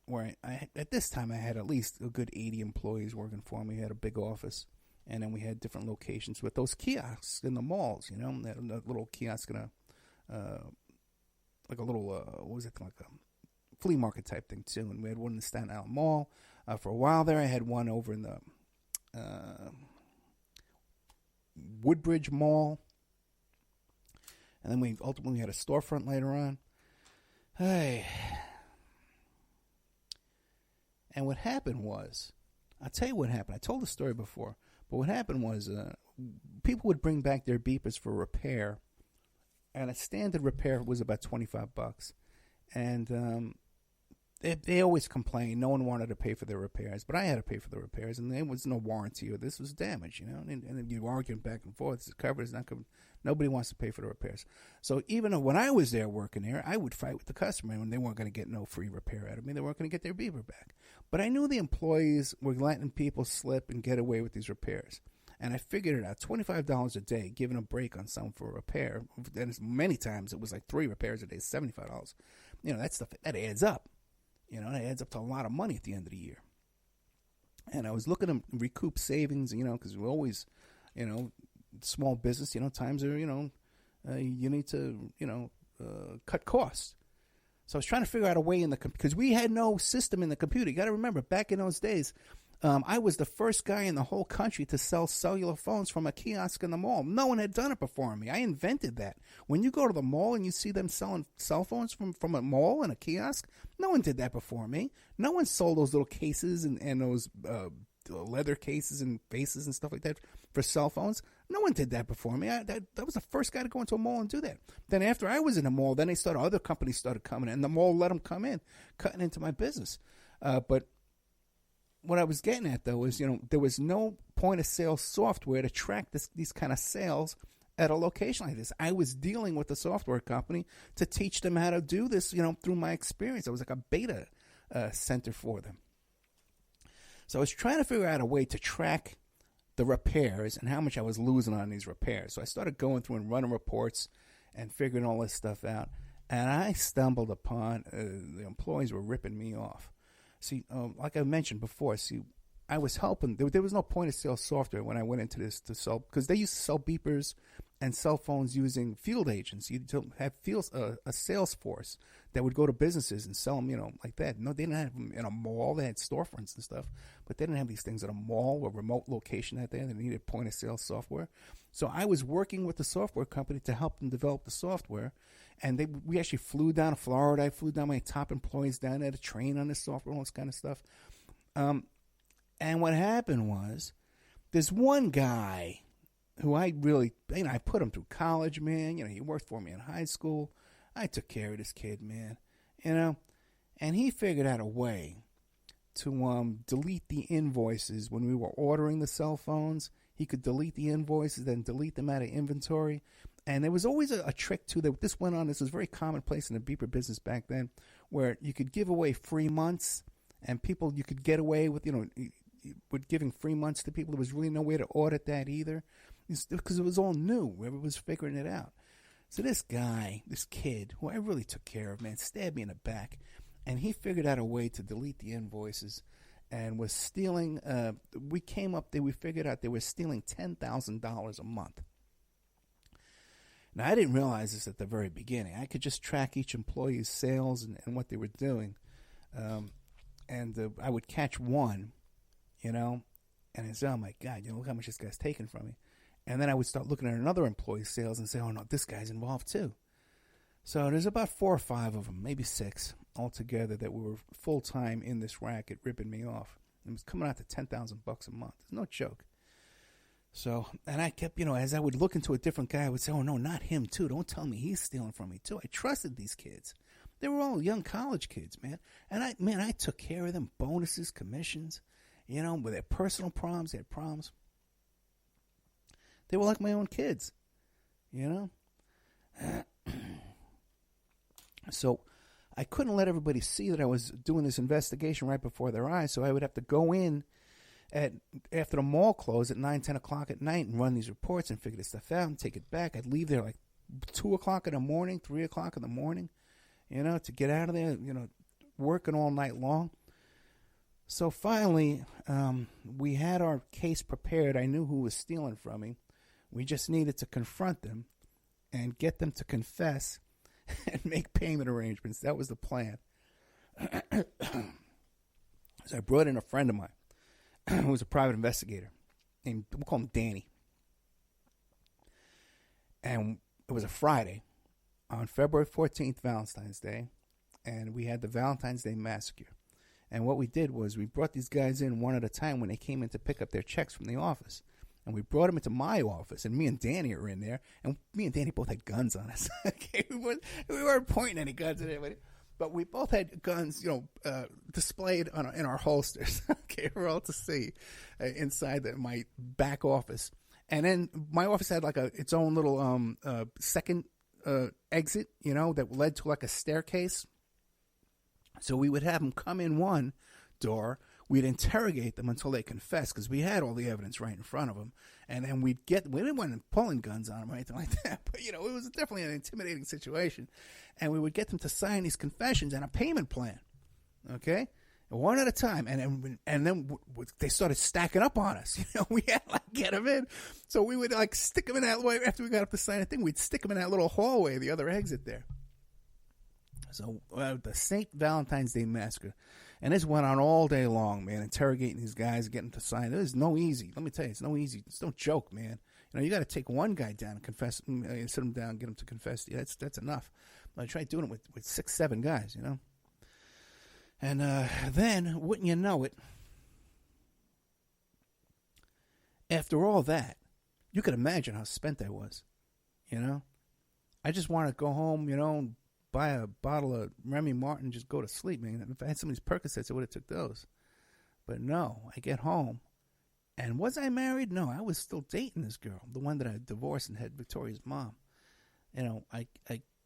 Where at this time, I had at least a good 80 employees working for me. We had a big office. And then we had different locations with those kiosks in the malls, that little kiosk in like a little, like a flea market type thing, too. And we had one in the Staten Island Mall. For a while there, I had one over in the Woodbridge Mall. And then we ultimately had a storefront later on. Hey. And what happened was, I'll tell you what happened. I told the story before. But what happened was people would bring back their beepers for repair, and a standard repair was about $25. And they always complained. No one wanted to pay for their repairs, but I had to pay for the repairs, and there was no warranty or this was damage, And you were arguing back and forth. Is it covered? Is it not covered? Nobody wants to pay for the repairs. So even though when I was there working there, I would fight with the customer, and they weren't going to get no free repair out of me. They weren't going to get their beeper back. But I knew the employees were letting people slip and get away with these repairs. And I figured it out, $25 a day, giving a break on some for a repair. And many times it was like 3 repairs a day, $75. That stuff, that adds up. It adds up to a lot of money at the end of the year. And I was looking to recoup savings, because we're always, small business, times are, you need to, cut costs. So I was trying to figure out a way because we had no system in the computer. You got to remember, back in those days, I was the first guy in the whole country to sell cellular phones from a kiosk in the mall. No one had done it before me. I invented that. When you go to the mall and you see them selling cell phones from a mall and a kiosk, no one did that before me. No one sold those little cases and those leather cases and faces and stuff like that for cell phones. No one did that before me. That was the first guy to go into a mall and do that. Then after I was in the mall, then other companies started coming in, and the mall let them come in, cutting into my business. But what I was getting at, though, is, there was no point-of-sale software to track these kind of sales at a location like this. I was dealing with the software company to teach them how to do this, through my experience. I was like a beta center for them. So I was trying to figure out a way to track the repairs and how much I was losing on these repairs. So I started going through and running reports and figuring all this stuff out. And I stumbled upon the employees were ripping me off. See, like I mentioned before, I was helping. There was no point of sale software when I went into this to sell, because they used to sell beepers and cell phones using field agents. You don't have a sales force that would go to businesses and sell them, like that. No, they didn't have them in a mall. They had storefronts and stuff, but they didn't have these things at a mall or remote location out there. They needed point of sale software. So I was working with the software company to help them develop the software. And we actually flew down to Florida. I flew down my top employees down there to train on this software, all this kind of stuff. And what happened was, there's one guy who I really, I put him through college, man. He worked for me in high school. I took care of this kid, man. And he figured out a way to delete the invoices when we were ordering the cell phones. He could delete the invoices, then delete them out of inventory. And there was always a trick, too, that this went on. This was very commonplace in the beeper business back then, where you could give away free months, and you could get away with, with giving free months to people. There was really no way to audit that either, because it was all new. Everyone was figuring it out. So this kid, who I really took care of, man, stabbed me in the back, and he figured out a way to delete the invoices and was stealing. We figured out they were stealing $10,000 a month. Now, I didn't realize this at the very beginning. I could just track each employee's sales and what they were doing. And I would catch one, and I'd say, oh, my God, look how much this guy's taking from me. And then I would start looking at another employee's sales and say, oh, no, this guy's involved too. So there's about 4 or 5 of them, maybe 6 altogether, that were full-time in this racket ripping me off. It was coming out to $10,000 a month. It's no joke. So, and I kept, as I would look into a different guy, I would say, oh, no, not him, too. Don't tell me he's stealing from me, too. I trusted these kids. They were all young college kids, man. And I took care of them. Bonuses, commissions, with their personal problems, they had problems. They were like my own kids, So I couldn't let everybody see that I was doing this investigation right before their eyes, so I would have to go in after the mall closed at 9, 10 o'clock at night and run these reports and figure this stuff out and take it back. I'd leave there like 2 o'clock in the morning, 3 o'clock in the morning, to get out of there, working all night long. So finally, we had our case prepared. I knew who was stealing from me. We just needed to confront them and get them to confess and make payment arrangements. That was the plan. So I brought in a friend of mine who was a private investigator. We'll call him Danny. And it was a Friday on February 14th, Valentine's Day, and we had the Valentine's Day massacre. And what we did was we brought these guys in one at a time when they came in to pick up their checks from the office. And we brought them into my office, and me and Danny were in there, and me and Danny both had guns on us. Okay, we weren't pointing any guns at anybody, but we both had guns, displayed in our holsters. Okay, for all to see inside my back office. And then my office had like its own little second exit, that led to like a staircase. So we would have them come in one door. We'd interrogate them until they confessed, because we had all the evidence right in front of them. And then we didn't want them pulling guns on them or anything like that. But, it was definitely an intimidating situation. And we would get them to sign these confessions and a payment plan. Okay? One at a time. And then they started stacking up on us. We had to get them in. So we would stick them in that way. After we got up to sign a thing, we'd stick them in that little hallway, the other exit there. So the St. Valentine's Day Massacre. And this went on all day long, man, interrogating these guys, getting them to sign. It was no easy. Let me tell you, it's no easy. It's no joke, man. You got to take one guy down and confess, sit him down, get him to confess. Yeah, that's enough. I tried doing it with 6, 7 guys, And then, wouldn't you know it, after all that, you could imagine how spent I was, I just wanted to go home, buy a bottle of Remy Martin, just go to sleep, man. If I had some of these Percocets, I would have took those. But no, I get home. And was I married? No, I was still dating this girl, the one that I divorced and had Victoria's mom. I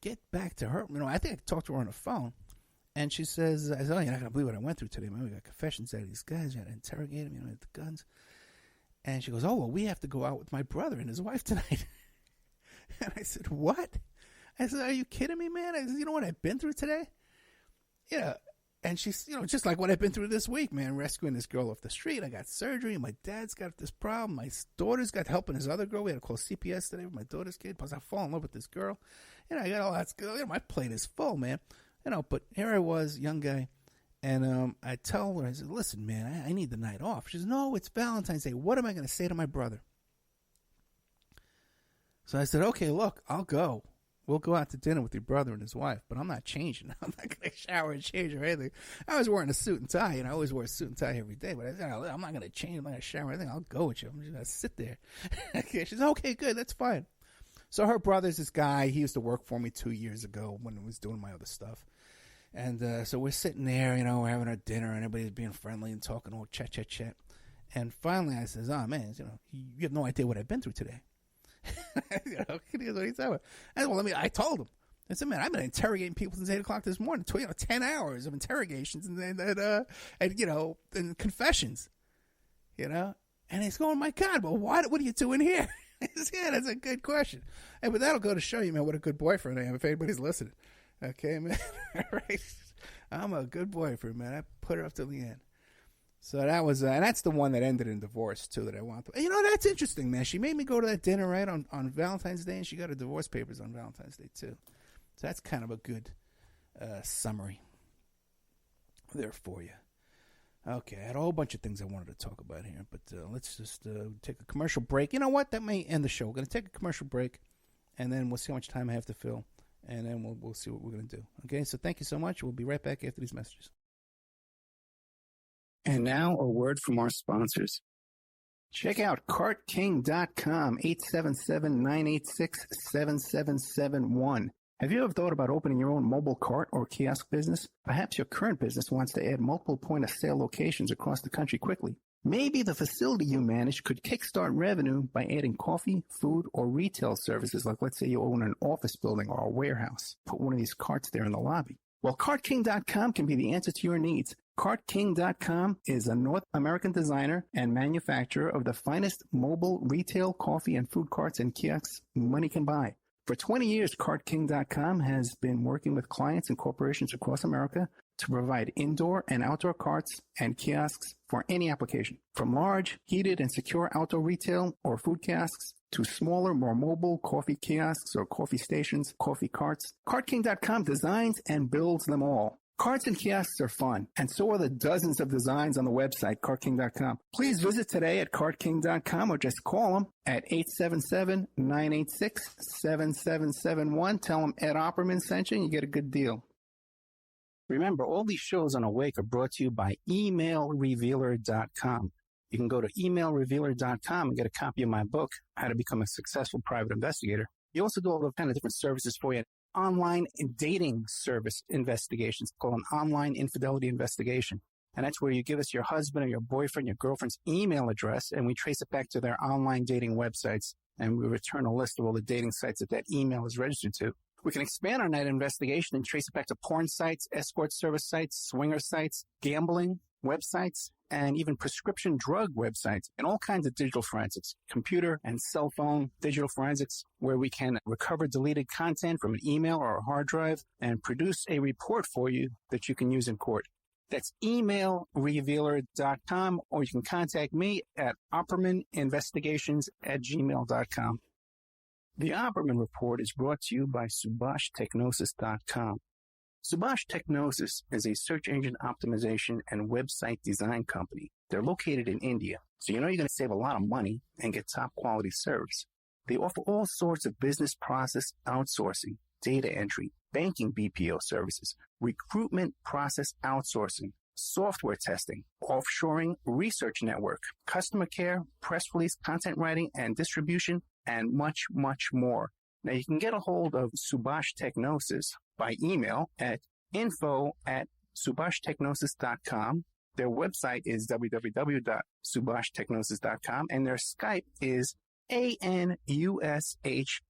get back to her. I think I talked to her on the phone. And she says, I said, oh, you're not going to believe what I went through today, man. We got confessions out of these guys. You got to interrogate them, with the guns. And she goes, oh, well, we have to go out with my brother and his wife tonight. And I said, what? I said, are you kidding me, man? I said, you know what I've been through today? Yeah. And she's, just like what I've been through this week, man, rescuing this girl off the street. I got surgery. My dad's got this problem. My daughter's got helping his other girl. We had to call CPS today with my daughter's kid. Plus, I fall in love with this girl. I got all that skill. My plate is full, man. But here I was, young guy. And I tell her, I said, listen, man, I need the night off. She says, no, it's Valentine's Day. What am I going to say to my brother? So I said, okay, look, I'll go. We'll go out to dinner with your brother and his wife, but I'm not changing. I'm not going to shower and change or anything. I was wearing a suit and tie, and I always wear a suit and tie every day, but I said, I'm not going to change. I'm not going to shower or anything. I'll go with you. I'm just going to sit there. Okay, she said, okay, good. That's fine. So her brother's this guy. He used to work for me 2 years ago when I was doing my other stuff. And so we're sitting there, we're having our dinner, and everybody's being friendly and talking all chat. And finally I says, oh, man, you have no idea what I've been through today. What are you talking about? I told him. I said, man, I've been interrogating people since 8 o'clock this morning. 10 hours of interrogations and confessions. And he's going, my God, well, what are you doing here? I said, yeah, that's a good question. Hey, but that'll go to show you, man, what a good boyfriend I am if anybody's listening. Okay, man. Right? I'm a good boyfriend, man. I put her up till the end. So that was, and that's the one that ended in divorce, too, that I want to. That's interesting, man. She made me go to that dinner, right, on Valentine's Day, and she got her divorce papers on Valentine's Day, too. So that's kind of a good summary there for you. Okay, I had a whole bunch of things I wanted to talk about here, but let's just take a commercial break. You know what? That may end the show. We're going to take a commercial break, and then we'll see how much time I have to fill. And then we'll see what we're going to do. Okay, so thank you so much. We'll be right back after these messages. And now a word from our sponsors. Check out CartKing.com, 877-986-7771. Have you ever thought about opening your own mobile cart or kiosk business? Perhaps your current business wants to add multiple point-of-sale locations across the country quickly. Maybe the facility you manage could kickstart revenue by adding coffee, food, or retail services, like let's say you own an office building or a warehouse. Put one of these carts there in the lobby. Well, CartKing.com can be the answer to your needs. CartKing.com is a North American designer and manufacturer of the finest mobile retail coffee and food carts and kiosks money can buy. For 20 years, CartKing.com has been working with clients and corporations across America to provide indoor and outdoor carts and kiosks for any application. From large, heated, and secure outdoor retail or food kiosks to smaller, more mobile coffee kiosks or coffee stations, coffee carts, CartKing.com designs and builds them all. Carts and kiosks are fun, and so are the dozens of designs on the website, CartKing.com. Please visit today at CartKing.com or just call them at 877-986-7771. Tell them Ed Opperman sent you and you get a good deal. Remember, all these shows on Awake are brought to you by emailrevealer.com. You can go to emailrevealer.com and get a copy of my book, How to Become a Successful Private Investigator. You also do all the kind of different services for you. Online dating service investigations called an online infidelity investigation. And that's where you give us your husband or your boyfriend, your girlfriend's email address, and we trace it back to their online dating websites, and we return a list of all the dating sites that email is registered to. We can expand on that investigation and trace it back to porn sites, escort service sites, swinger sites, gambling websites, and even prescription drug websites, and all kinds of digital forensics, computer and cell phone digital forensics, where we can recover deleted content from an email or a hard drive and produce a report for you that you can use in court. That's emailrevealer.com, or you can contact me at oppermaninvestigations@gmail.com. The Opperman Report is brought to you by SubhashTechnosis.com. Subash Technosis is a search engine optimization and website design company. They're located in India, so you're going to save a lot of money and get top quality service. They offer all sorts of business process outsourcing, data entry, banking BPO services, recruitment process outsourcing, software testing, offshoring, research network, customer care, press release, content writing and distribution, and much, much more. Now, you can get a hold of Subash Technosis by email at info@subhashtechnosis.com. Their website is www.subhashtechnosis.com, and their Skype is ANUSHASUBASH.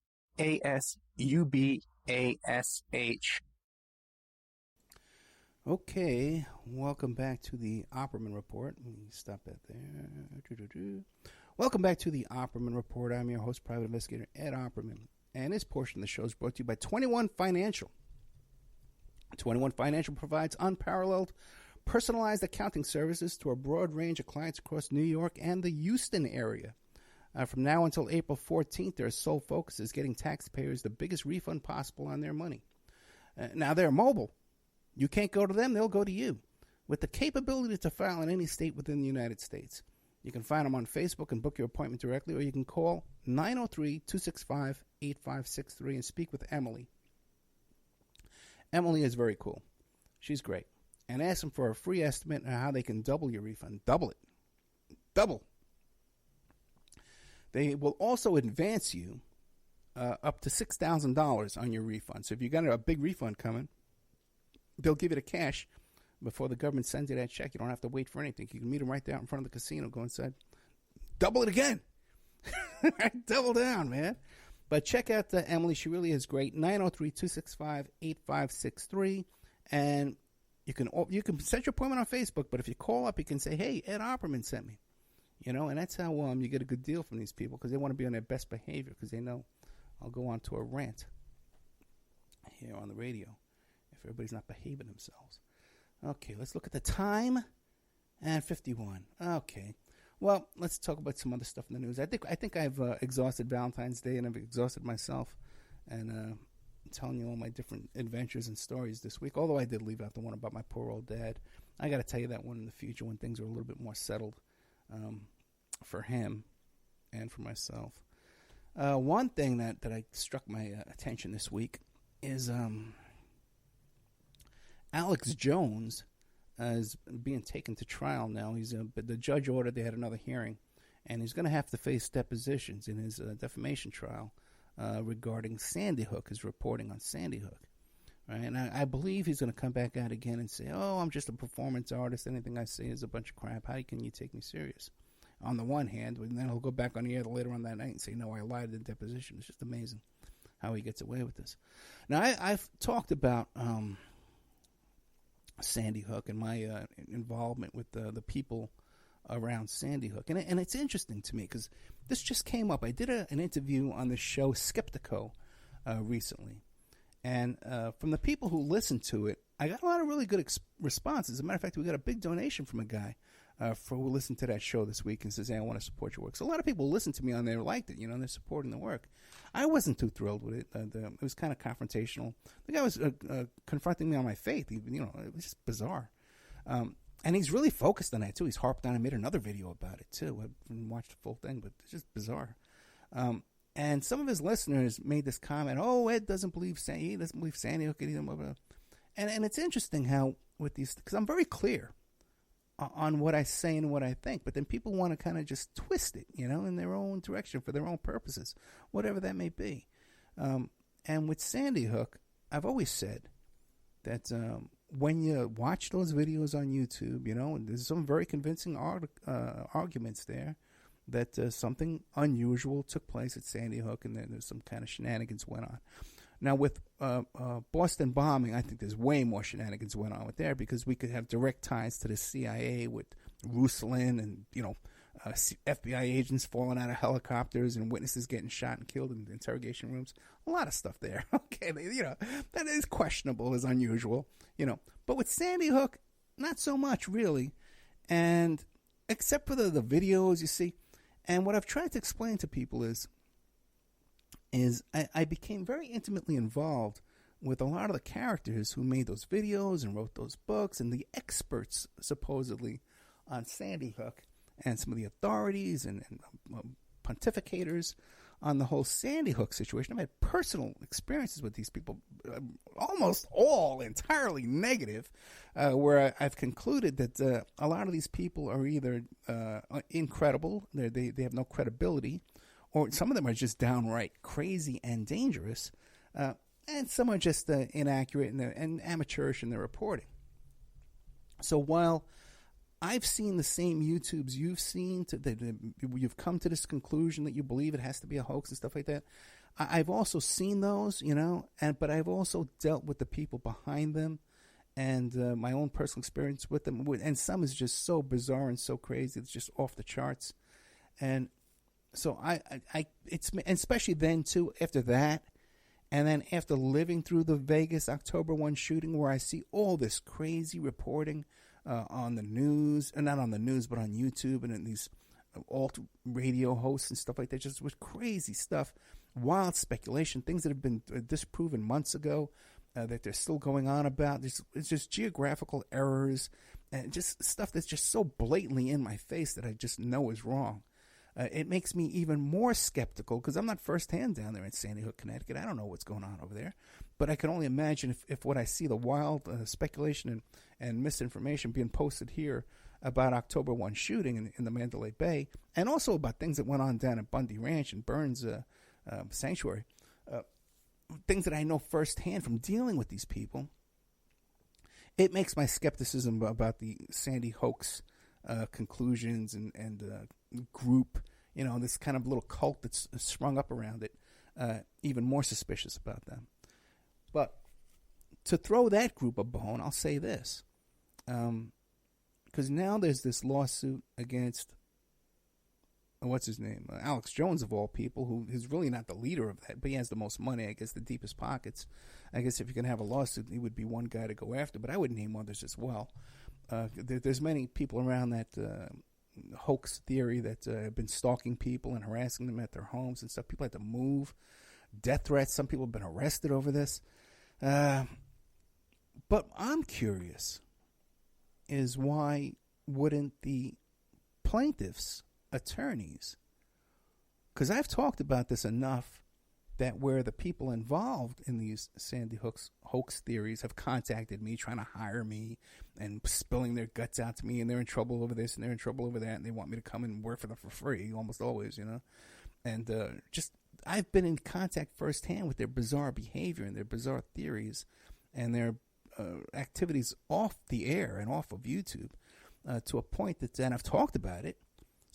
Okay, welcome back to the Opperman Report. Let me stop that there. Welcome back to the Opperman Report. I'm your host, Private Investigator Ed Opperman. And this portion of the show is brought to you by 21 Financial. 21 Financial provides unparalleled personalized accounting services to a broad range of clients across New York and the Houston area. From now until April 14th, their sole focus is getting taxpayers the biggest refund possible on their money. Now, they're mobile. You can't go to them, they'll go to you, with the capability to file in any state within the United States. You can find them on Facebook and book your appointment directly, or you can call 903-265-8563 and speak with Emily. Emily is very cool. She's great. And ask them for a free estimate on how they can double your refund. Double it. Double. They will also advance you up to $6,000 on your refund. So if you got a big refund coming, they'll give you the cash before the government sends you that check. You don't have to wait for anything. You can meet them right there in front of the casino. Go inside. Double it again. Double down, man. But check out Emily. She really is great. 903-265-8563. And you can set your appointment on Facebook. But if you call up, you can say, hey, Ed Opperman sent me. You know, and that's how you get a good deal from these people, because they want to be on their best behavior, because they know I'll go on to a rant here on the radio if everybody's not behaving themselves. Okay, let's look at the time. And 51. Okay. Well, let's talk about some other stuff in the news. I think I've exhausted Valentine's Day, and I've exhausted myself, and I'm telling you all my different adventures and stories this week, although I did leave out the one about my poor old dad. I got to tell you that one in the future when things are a little bit more settled for him and for myself. One thing that I struck my attention this week is Alex Jones is being taken to trial now. The judge ordered they had another hearing, and he's going to have to face depositions in his defamation trial regarding Sandy Hook, his reporting on Sandy Hook. Right? And I believe he's going to come back out again and say, oh, I'm just a performance artist. Anything I say is a bunch of crap. How can you take me serious? On the one hand, and then he'll go back on the air later on that night and say, no, I lied in the deposition. It's just amazing how he gets away with this. Now, I've talked about Sandy Hook and my involvement with the people around Sandy Hook. And it's interesting to me because this just came up. I did an interview on the show Skeptico recently. And from the people who listened to it, I got a lot of really good responses. As a matter of fact, we got a big donation from a guy who listened to that show this week and says, hey, I want to support your work. So a lot of people listened to me on there, liked it, and they're supporting the work. I wasn't too thrilled with it. It was kind of confrontational. The guy was confronting me on my faith. It was just bizarre. And he's really focused on that, too. He's harped on and made another video about it, too. I haven't watched the full thing, but it's just bizarre. And some of his listeners made this comment, oh, Ed doesn't believe Sandy Hook. And it's interesting how with these, because I'm very clear on what I say and what I think, but then people want to kind of just twist it, in their own direction for their own purposes, whatever that may be. And with Sandy Hook, I've always said that when you watch those videos on YouTube, and there's some very convincing arguments there that something unusual took place at Sandy Hook, and then there's some kind of shenanigans went on. Now, with Boston bombing, I think there's way more shenanigans went on with there, because we could have direct ties to the CIA with Ruslan and, FBI agents falling out of helicopters and witnesses getting shot and killed in interrogation rooms. A lot of stuff there. Okay, that is questionable, is unusual, But with Sandy Hook, not so much, really. And except for the videos you see. And what I've tried to explain to people is I became very intimately involved with a lot of the characters who made those videos and wrote those books, and the experts, supposedly, on Sandy Hook, and some of the authorities and pontificators on the whole Sandy Hook situation. I've had personal experiences with these people, almost all entirely negative, where I've concluded that a lot of these people are either incredible, they have no credibility, or some of them are just downright crazy and dangerous, and some are just inaccurate and amateurish in their reporting. So while I've seen the same YouTubes you've seen, you've come to this conclusion that you believe it has to be a hoax and stuff like that, I've also seen those, but I've also dealt with the people behind them and my own personal experience with them. And some is just so bizarre and so crazy, it's just off the charts. And So it's especially then too after that, and then after living through the Vegas October 1 shooting, where I see all this crazy reporting on the news, and not on the news, but on YouTube and in these alt radio hosts and stuff like that, just with crazy stuff, wild speculation, things that have been disproven months ago that they're still going on about. It's just geographical errors and just stuff that's just so blatantly in my face that I just know is wrong. It makes me even more skeptical because I'm not firsthand down there in Sandy Hook, Connecticut. I don't know what's going on over there. But I can only imagine if what I see, the wild speculation and misinformation being posted here about October 1 shooting in the Mandalay Bay, and also about things that went on down at Bundy Ranch and Burns Sanctuary, things that I know firsthand from dealing with these people, it makes my skepticism about the Sandy hoax conclusions and group, this kind of little cult that's sprung up around it, even more suspicious about them. But to throw that group a bone, I'll say this. Because now there's this lawsuit against, what's his name? Alex Jones, of all people, who is really not the leader of that, but he has the most money, I guess, the deepest pockets. I guess if you can have a lawsuit, he would be one guy to go after, but I would name others as well. There's many people around that hoax theory that have been stalking people and harassing them at their homes and stuff. People had to move. Death threats. Some people have been arrested over this. But I'm curious is why wouldn't the plaintiffs' attorneys, because I've talked about this enough that where the people involved in these Sandy hoax theories have contacted me, trying to hire me and spilling their guts out to me, and they're in trouble over this and they're in trouble over that, and they want me to come and work for them for free, almost always, and just I've been in contact firsthand with their bizarre behavior and their bizarre theories and their activities off the air and off of YouTube to a point that then I've talked about it,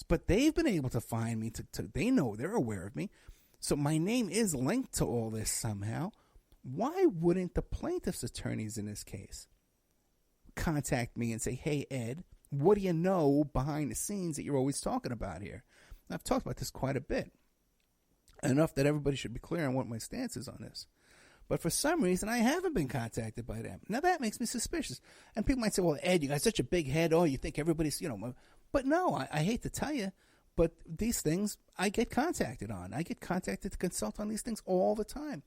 but they've been able to find me they know, they're aware of me. So my name is linked to all this somehow. Why wouldn't the plaintiff's attorneys in this case contact me and say, hey, Ed, what do you know behind the scenes that you're always talking about here? And I've talked about this quite a bit, enough that everybody should be clear on what my stance is on this. But for some reason, I haven't been contacted by them. Now, that makes me suspicious. And people might say, well, Ed, you got such a big head. Oh, you think everybody's, But no, I hate to tell you, but these things I get contacted on. I get contacted to consult on these things all the time.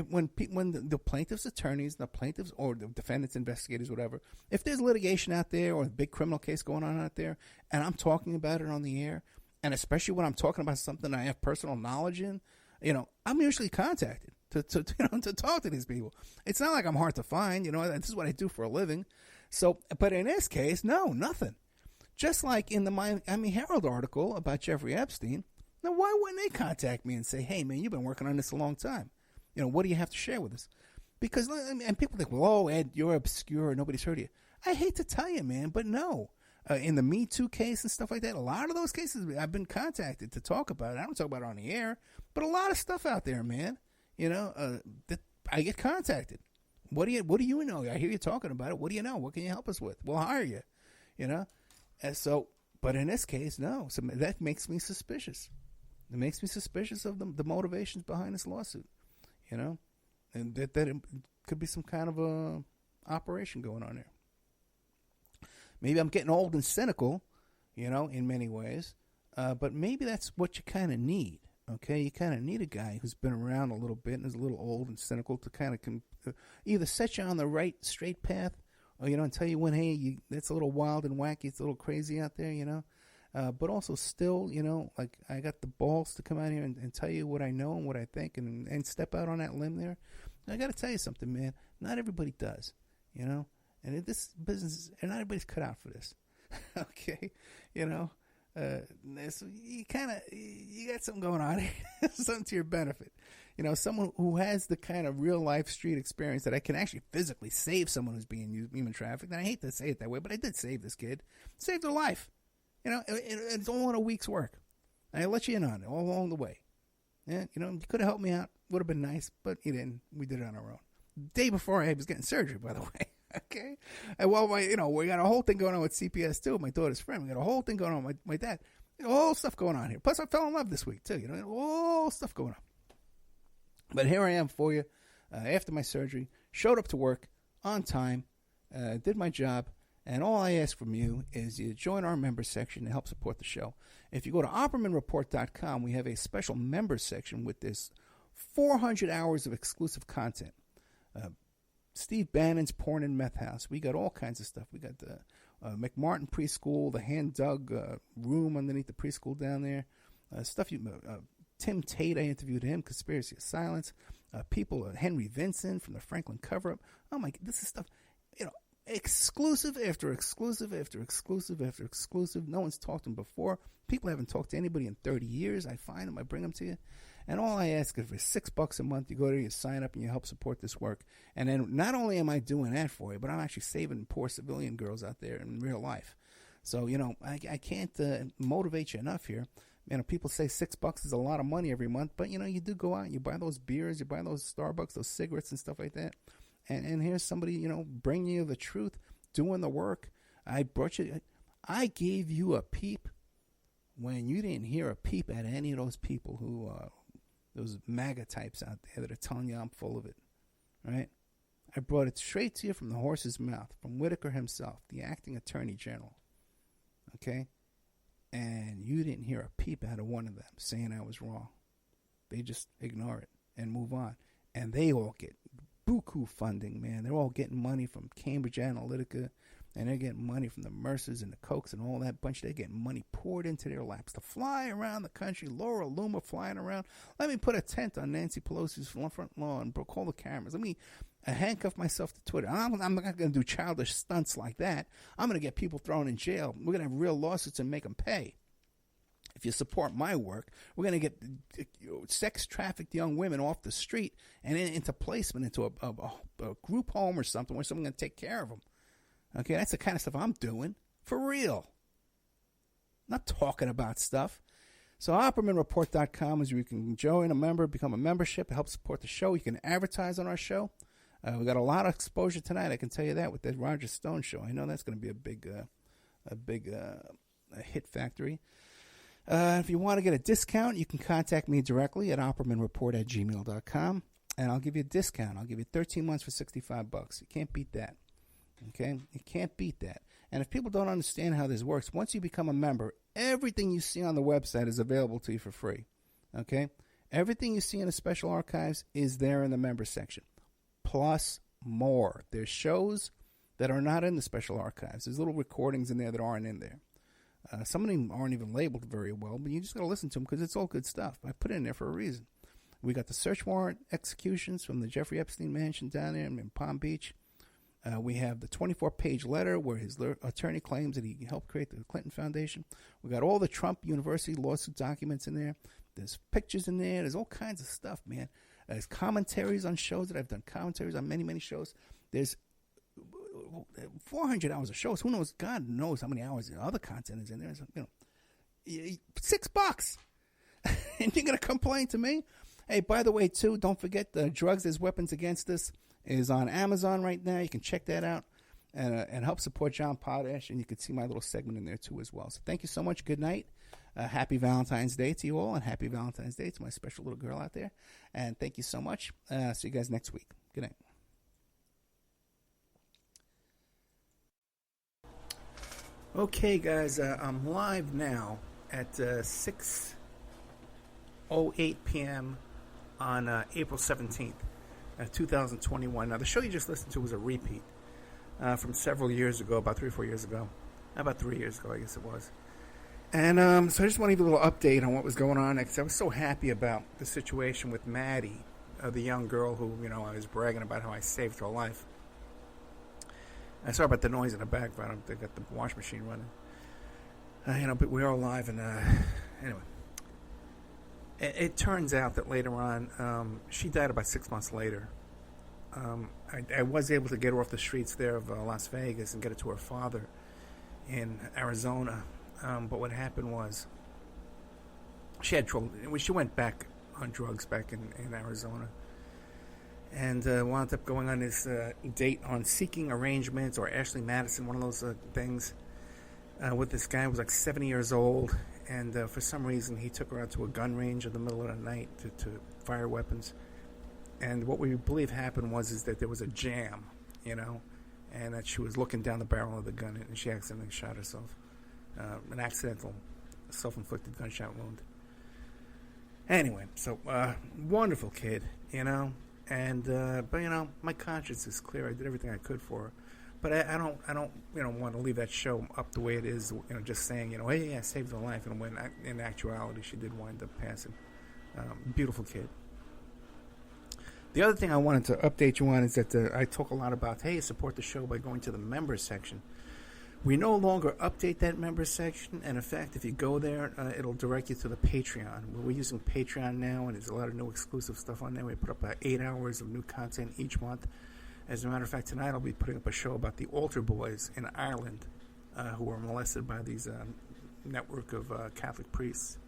When the plaintiff's attorneys, the plaintiffs or the defendants, investigators, whatever, if there's litigation out there or a big criminal case going on out there, and I'm talking about it on the air, and especially when I'm talking about something I have personal knowledge in, I'm usually contacted to talk to these people. It's not like I'm hard to find, this is what I do for a living. So, but in this case, no, nothing. Just like in the Miami Herald article about Jeffrey Epstein, now why wouldn't they contact me and say, hey, man, you've been working on this a long time. What do you have to share with us? Because, and people think, well, oh, Ed, you're obscure, nobody's heard of you. I hate to tell you, man, but no. In the Me Too case and stuff like that, a lot of those cases I've been contacted to talk about it. I don't talk about it on the air, but a lot of stuff out there, man. That I get contacted. What do you know? I hear you talking about it. What do you know? What can you help us with? We'll hire you. And so, but in this case, no. So that makes me suspicious. It makes me suspicious of the motivations behind this lawsuit. And that it could be some kind of a operation going on there. Maybe I'm getting old and cynical, in many ways. But maybe that's what you kind of need. Okay, you kind of need a guy who's been around a little bit and is a little old and cynical to kind of either set you on the right, straight path, or, and tell you when, hey, that's a little wild and wacky, it's a little crazy out there, but also still, like I got the balls to come out here and tell you what I know and what I think and step out on that limb there. And I got to tell you something, man. Not everybody does, and in this business, and not everybody's cut out for this. Okay, so you got something going on here, something to your benefit. Someone who has the kind of real life street experience that I can actually physically save someone who's being used human trafficked. And I hate to say it that way, but I did save this kid, saved her life. It's all in a week's work. And I let you in on it all along the way. Yeah, you could have helped me out, would have been nice, but you didn't. We did it on our own. The day before I was getting surgery, by the way. Okay, and while we got a whole thing going on with CPS too. My daughter's friend, we got a whole thing going on with my dad. All stuff going on here. Plus, I fell in love this week, too. All stuff going on. But here I am for you after my surgery. Showed up to work on time. Did my job. And all I ask from you is you join our members section to help support the show. If you go to OppermanReport.com, we have a special members section with this 400 hours of exclusive content. Steve Bannon's Porn and Meth House. We got all kinds of stuff. We got the McMartin Preschool, the hand-dug room underneath the preschool down there. Tim Tate, I interviewed him, Conspiracy of Silence. People, Henry Vincent from the Franklin Cover-Up. Oh, my God, this is stuff, exclusive after exclusive after exclusive after exclusive. No one's talked to them before. People haven't talked to anybody in 30 years. I find them, I bring them to you. And all I ask is for $6 a month, you go there, you sign up, and you help support this work. And then not only am I doing that for you, but I'm actually saving poor civilian girls out there in real life. So, I can't motivate you enough here. People say $6 is a lot of money every month, but, you do go out, you buy those beers, you buy those Starbucks, those cigarettes and stuff like that. And here's somebody, bringing you the truth, doing the work. I gave you a peep when you didn't hear a peep out of any of those people who, those MAGA types out there that are telling you I'm full of it, right? I brought it straight to you from the horse's mouth, from Whitaker himself, the acting attorney general, okay? And you didn't hear a peep out of one of them saying I was wrong. They just ignore it and move on. And they all get buku funding, man. They're all getting money from Cambridge Analytica, and they're getting money from the Mercers and the Kochs and all that bunch. They're getting money poured into their laps to fly around the country. Laura Loomer flying around. Let me put a tent on Nancy Pelosi's front lawn. Call the cameras. Let me handcuff myself to Twitter. I'm not going to do childish stunts like that. I'm going to get people thrown in jail. We're going to have real lawsuits and make them pay. If you support my work, we're going to get sex-trafficked young women off the street and into placement into a group home or something where someone's going to take care of them. Okay, that's the kind of stuff I'm doing. For real. Not talking about stuff. So OppermanReport.com is where you can join a member, become a membership, help support the show. You can advertise on our show. We got a lot of exposure tonight, I can tell you that, with that Roger Stone show. I know that's going to be a big hit factory. If you want to get a discount, you can contact me directly at OppermanReport@gmail.com, and I'll give you a discount. I'll give you 13 months for $65. You can't beat that. Okay? You can't beat that. And if people don't understand how this works, once you become a member, everything you see on the website is available to you for free. Okay? Everything you see in the special archives is there in the member section. Plus more. There's shows that are not in the special archives. There's little recordings in there that aren't in there. Some of them aren't even labeled very well, but you just got to listen to them because it's all good stuff. I put it in there for a reason. We got the search warrant executions from the Jeffrey Epstein mansion down there in Palm Beach. We have the 24-page letter where his attorney claims that he helped create the Clinton Foundation. We got all the Trump University lawsuit documents in there. There's pictures in there. There's all kinds of stuff, man. There's commentaries on shows that I've done commentaries on many, many shows. There's 400 hours of shows. Who knows? God knows how many hours of other content is in there. $6. And you're going to complain to me? Hey, by the way, too, don't forget the Drugs as Weapons Against Us is on Amazon right now. You can check that out and help support John Potash. And you can see my little segment in there, too, as well. So thank you so much. Good night. Happy Valentine's Day to you all. And happy Valentine's Day to my special little girl out there. And thank you so much. See you guys next week. Good night. Okay, guys, I'm live now at 6:08 p.m. on April 17th, 2021. Now, the show you just listened to was a repeat from several years ago, about 3 or 4 years ago. About 3 years ago, I guess it was. And so I just want to give a little update on what was going on, because I was so happy about the situation with Maddie, the young girl who, I was bragging about how I saved her life. I'm sorry about the noise in the background. They got the wash machine running. But we're all live. And anyway, it turns out that later on, she died about 6 months later. I was able to get her off the streets there of Las Vegas and get her to her father in Arizona. But what happened was she had trouble. She went back on drugs back in Arizona. And wound up going on this date on Seeking Arrangements or Ashley Madison, one of those things, with this guy who was like 70 years old. and for some reason he took her out to a gun range in the middle of the night to fire weapons. And what we believe happened is that there was a jam, and that she was looking down the barrel of the gun and she accidentally shot herself. An accidental self-inflicted gunshot wound. Anyway, so wonderful kid, and but my conscience is clear. I did everything I could for her, but I don't want to leave that show up the way it is. Just saying, hey, I saved her life, and when in actuality she did wind up passing. Beautiful kid. The other thing I wanted to update you on is that I talk a lot about, hey, support the show by going to the members section. We no longer update that members section, and in fact, if you go there, it'll direct you to the Patreon. We're using Patreon now, and there's a lot of new exclusive stuff on there. We put up 8 hours of new content each month. As a matter of fact, tonight I'll be putting up a show about the altar boys in Ireland who were molested by these network of Catholic priests.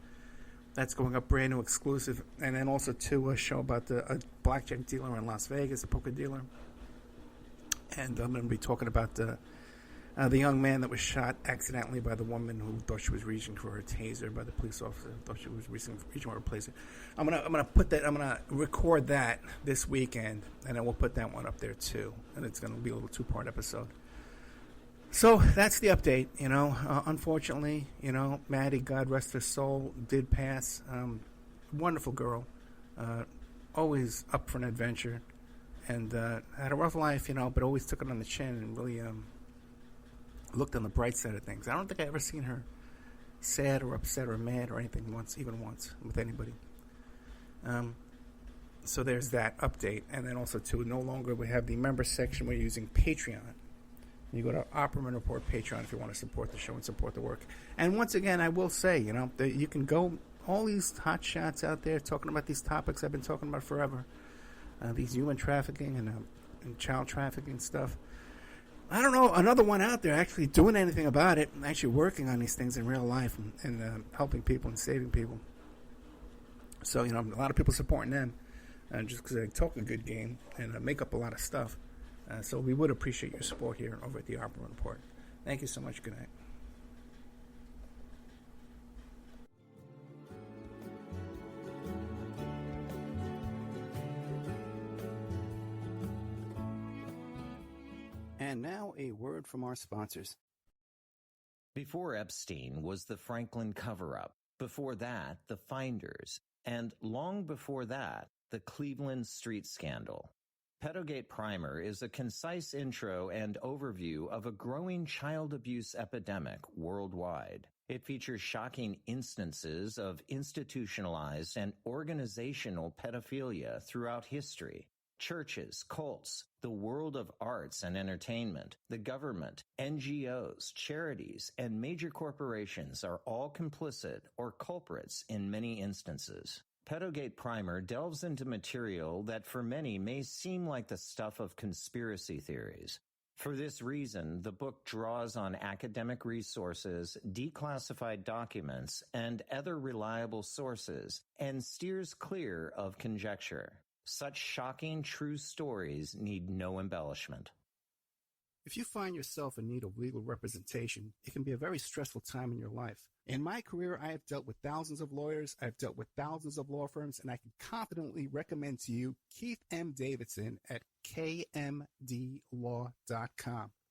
That's going up brand new exclusive. And then also, too, a show about a blackjack dealer in Las Vegas, a poker dealer. And I'm going to be talking about the young man that was shot accidentally by the woman who thought she was reaching for her taser, by the police officer thought she was reaching for her taser. I'm gonna record that this weekend, and then we'll put that one up there too. And it's gonna be a little 2-part episode. So that's the update. Unfortunately, Maddie, God rest her soul, did pass. Wonderful girl, always up for an adventure, and had a rough life, but always took it on the chin and really looked on the bright side of things. I don't think I ever seen her sad or upset or mad or anything even once with anybody. So there's that update. And then also, too, no longer we have the member section. We're using Patreon. You go to Opperman Report Patreon if you want to support the show and support the work. And once again, I will say, that you can go, all these hot shots out there talking about these topics I've been talking about forever, these human trafficking and child trafficking stuff. I don't know another one out there actually doing anything about it, actually working on these things in real life and helping people and saving people. So, a lot of people supporting them just because they talk a good game and make up a lot of stuff. So we would appreciate your support here over at the Opera Report. Thank you so much. Good night. And now a word from our sponsors. Before Epstein was the Franklin cover-up. Before that, the Finders. And long before that, the Cleveland Street Scandal. Pedogate Primer is a concise intro and overview of a growing child abuse epidemic worldwide. It features shocking instances of institutionalized and organizational pedophilia throughout history. Churches, cults, the world of arts and entertainment, the government, NGOs, charities, and major corporations are all complicit or culprits in many instances. Pedogate Primer delves into material that for many may seem like the stuff of conspiracy theories. For this reason, the book draws on academic resources, declassified documents, and other reliable sources, and steers clear of conjecture. Such shocking true stories need no embellishment. If you find yourself in need of legal representation, it can be a very stressful time in your life. In my career, I have dealt with thousands of lawyers, I've dealt with thousands of law firms, and I can confidently recommend to you Keith M. Davidson at kmdlaw.com.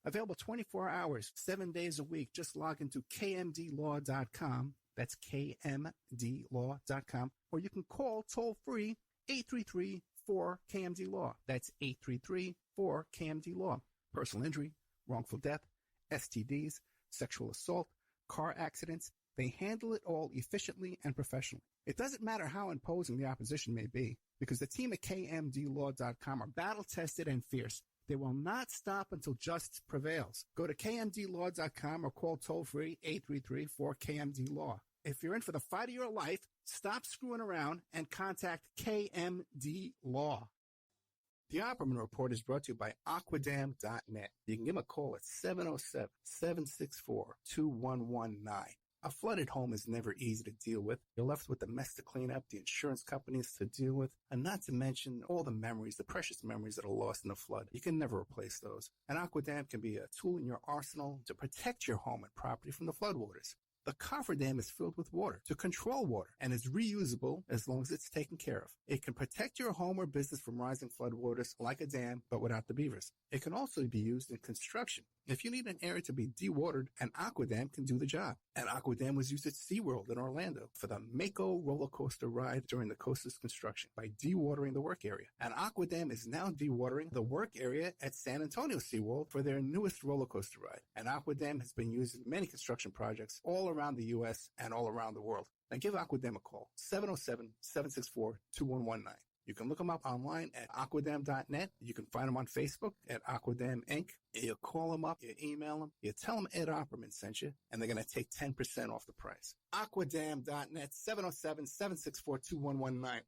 Available 24 hours, 7 days a week. Just log into kmdlaw.com. That's kmdlaw.com. Or you can call toll-free 833-4KMD-LAW. That's 833-4KMD-LAW. Personal injury, wrongful death, STDs, sexual assault, car accidents, they handle it all efficiently and professionally. It doesn't matter how imposing the opposition may be, because the team at KMDlaw.com are battle-tested and fierce. They will not stop until justice prevails. Go to KMDlaw.com or call toll-free 833-4KMD-LAW. If you're in for the fight of your life, stop screwing around and contact KMD Law. The Opperman Report is brought to you by Aquadam.net. You can give them a call at 707-764-2119. A flooded home is never easy to deal with. You're left with the mess to clean up, the insurance companies to deal with, and not to mention all the memories, the precious memories that are lost in the flood. You can never replace those. And Aquadam can be a tool in your arsenal to protect your home and property from the floodwaters. The cofferdam is filled with water to control water and is reusable as long as it's taken care of. It can protect your home or business from rising floodwaters like a dam, but without the beavers. It can also be used in construction. If you need an area to be dewatered, an aquadam can do the job. An aquadam was used at SeaWorld in Orlando for the Mako roller coaster ride during the coaster's construction by dewatering the work area. An aquadam is now dewatering the work area at San Antonio SeaWorld for their newest roller coaster ride. An aquadam has been used in many construction projects all around the U.S. and all around the world. Now give Aquadam a call, 707-764-2119. You can look them up online at aquadam.net. You can find them on Facebook at Aquadam Inc. You call them up, you email them, you tell them Ed Opperman sent you, and they're going to take 10% off the price. Aquadam.net, 707-764-2119.